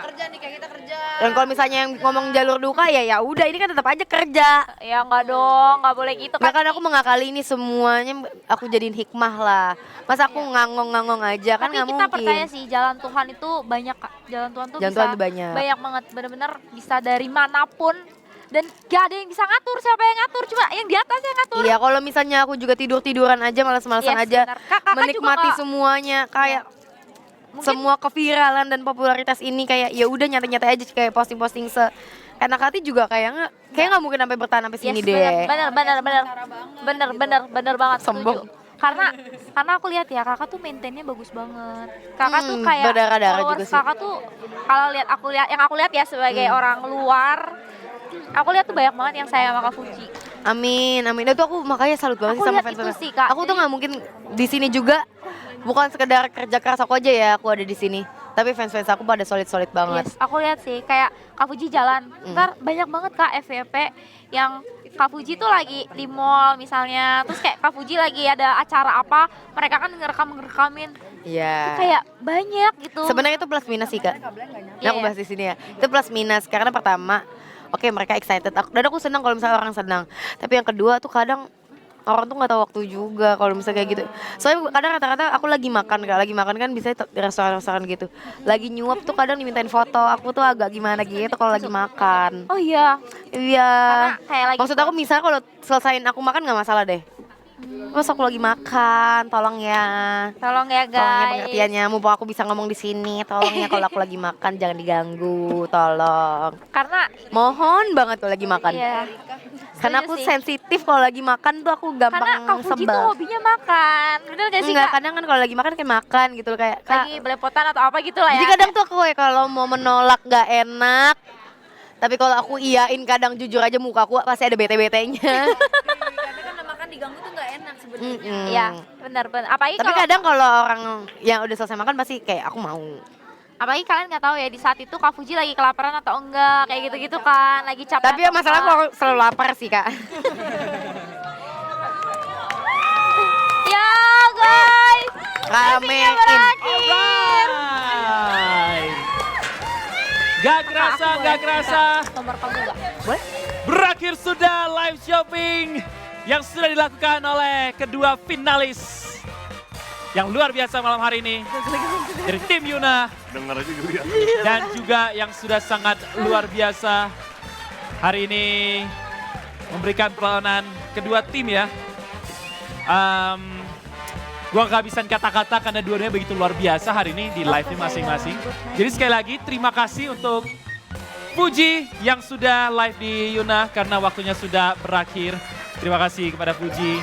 Kerja nih kayak kita kerja. Dan kalau misalnya yang ngomong jalur duka ya udah ini kan tetap aja kerja. Ya enggak dong, enggak boleh gitu Nggak kan. kan aku mengakali ini semuanya aku jadiin hikmah lah. Masa aku ngangong-ngangong aja kan Tapi nggak kita mungkin. percaya sih jalan Tuhan itu banyak Kak. Jalan Tuhan tuh Jalan bisa Tuhan tuh banyak. banget, bener-bener bisa dari manapun dan gak ada yang bisa ngatur, siapa yang ngatur, cuma yang di atas yang ngatur. Iya, kalau misalnya aku juga tidur-tiduran aja, malas-malasan Yes, aja, benar. Kakak juga menikmati nggak- semuanya kayak semua keviralan dan popularitas ini kayak ya udah nyantai-nyantai aja kayak posting-posting enak hati juga kayak nggak mungkin sampai bertahan sampai sini Yes, deh. bener banget Sombong. setuju. Karena aku lihat ya kakak tuh maintainnya bagus banget. Kakak tuh kayak berdarah-darah juga followers sih. kakak tuh kalau yang aku lihat ya sebagai orang luar, aku lihat tuh banyak banget yang sayang sama Kak Fuji. Amin, amin. Itu aku makanya salut banget Aku sih sama lihat itu fans-fans. sih, Kak. Aku tuh Jadi- nggak mungkin di sini juga bukan sekedar kerja keras aku aja ya, aku ada di sini. Tapi fans-fans aku pada solid-solid banget. Yes, aku lihat sih kayak Kak Fuji jalan. Ntar banyak banget Kak FYP yang Kak Fuji tuh lagi di mall misalnya, terus kayak Kak Fuji lagi ada acara apa, mereka kan ngerekamin. Iya. Kayak banyak gitu. Sebenarnya itu plus minus sih kak. Nah, aku Iya. bahas di sini ya. Itu plus minus karena pertama, oke mereka excited. Dan aku senang kalau misalnya orang senang. Tapi yang kedua tuh kadang orang tuh nggak tahu waktu juga kalau misalnya kayak gitu. Soalnya kadang rata-rata aku lagi makan kan bisa di restoran-restoran gitu. Lagi nyuap tuh kadang dimintain foto. Aku tuh agak gimana gitu kalau lagi makan. Oh iya. Iya. Karena kayak lagi Maksud aku misalnya kalau selesain aku makan nggak masalah deh. Pas aku lagi makan, tolong ya. tolong ya Tolong ya guys. pengertiannya, mumpung aku bisa ngomong di sini, tolong ya kalau aku lagi makan jangan diganggu, tolong. Karena Mohon banget kalau lagi makan. iya. Karena Setuju aku sih. sensitif kalau lagi makan tuh aku Karena gampang Kak Fuji tuh sebel. hobinya makan. Bener gak sih Enggak, Kak? kadang kan kalau lagi makan kayak makan gitu loh, kayak Kak. Lagi belepotan atau apa gitu lah ya. Jadi kadang tuh aku kayak kalau mau menolak gak enak. Tapi kalau aku iyain kadang jujur aja muka aku pasti ada bete-betenya. Karena kan makan diganggu tuh nggak enak sebenarnya. Iya, benar-benar. Apalagi Tapi kalau kadang kalau orang yang udah selesai makan pasti kayak aku mau. apalagi kalian nggak tahu ya di saat itu Kak Fuji lagi kelaparan atau enggak, kayak gitu-gitu kan, lagi capek. Tapi ya atau masalah enggak. aku selalu lapar sih Kak. Ya guys, Ramein. Alright. Gak kerasa. nomor kamu enggak? Berakhir sudah live shopping yang sudah dilakukan oleh kedua finalis yang luar biasa malam hari ini dari tim Yuna Dengar aja gitu ya. dan juga yang sudah sangat luar biasa hari ini memberikan perlawanan kedua tim ya. Gua gak bisa kata-kata karena dua-duanya begitu luar biasa hari ini di live-nya masing-masing. Jadi sekali lagi terima kasih untuk Fuji yang sudah live di Yuna karena waktunya sudah berakhir. Terima kasih kepada Fuji.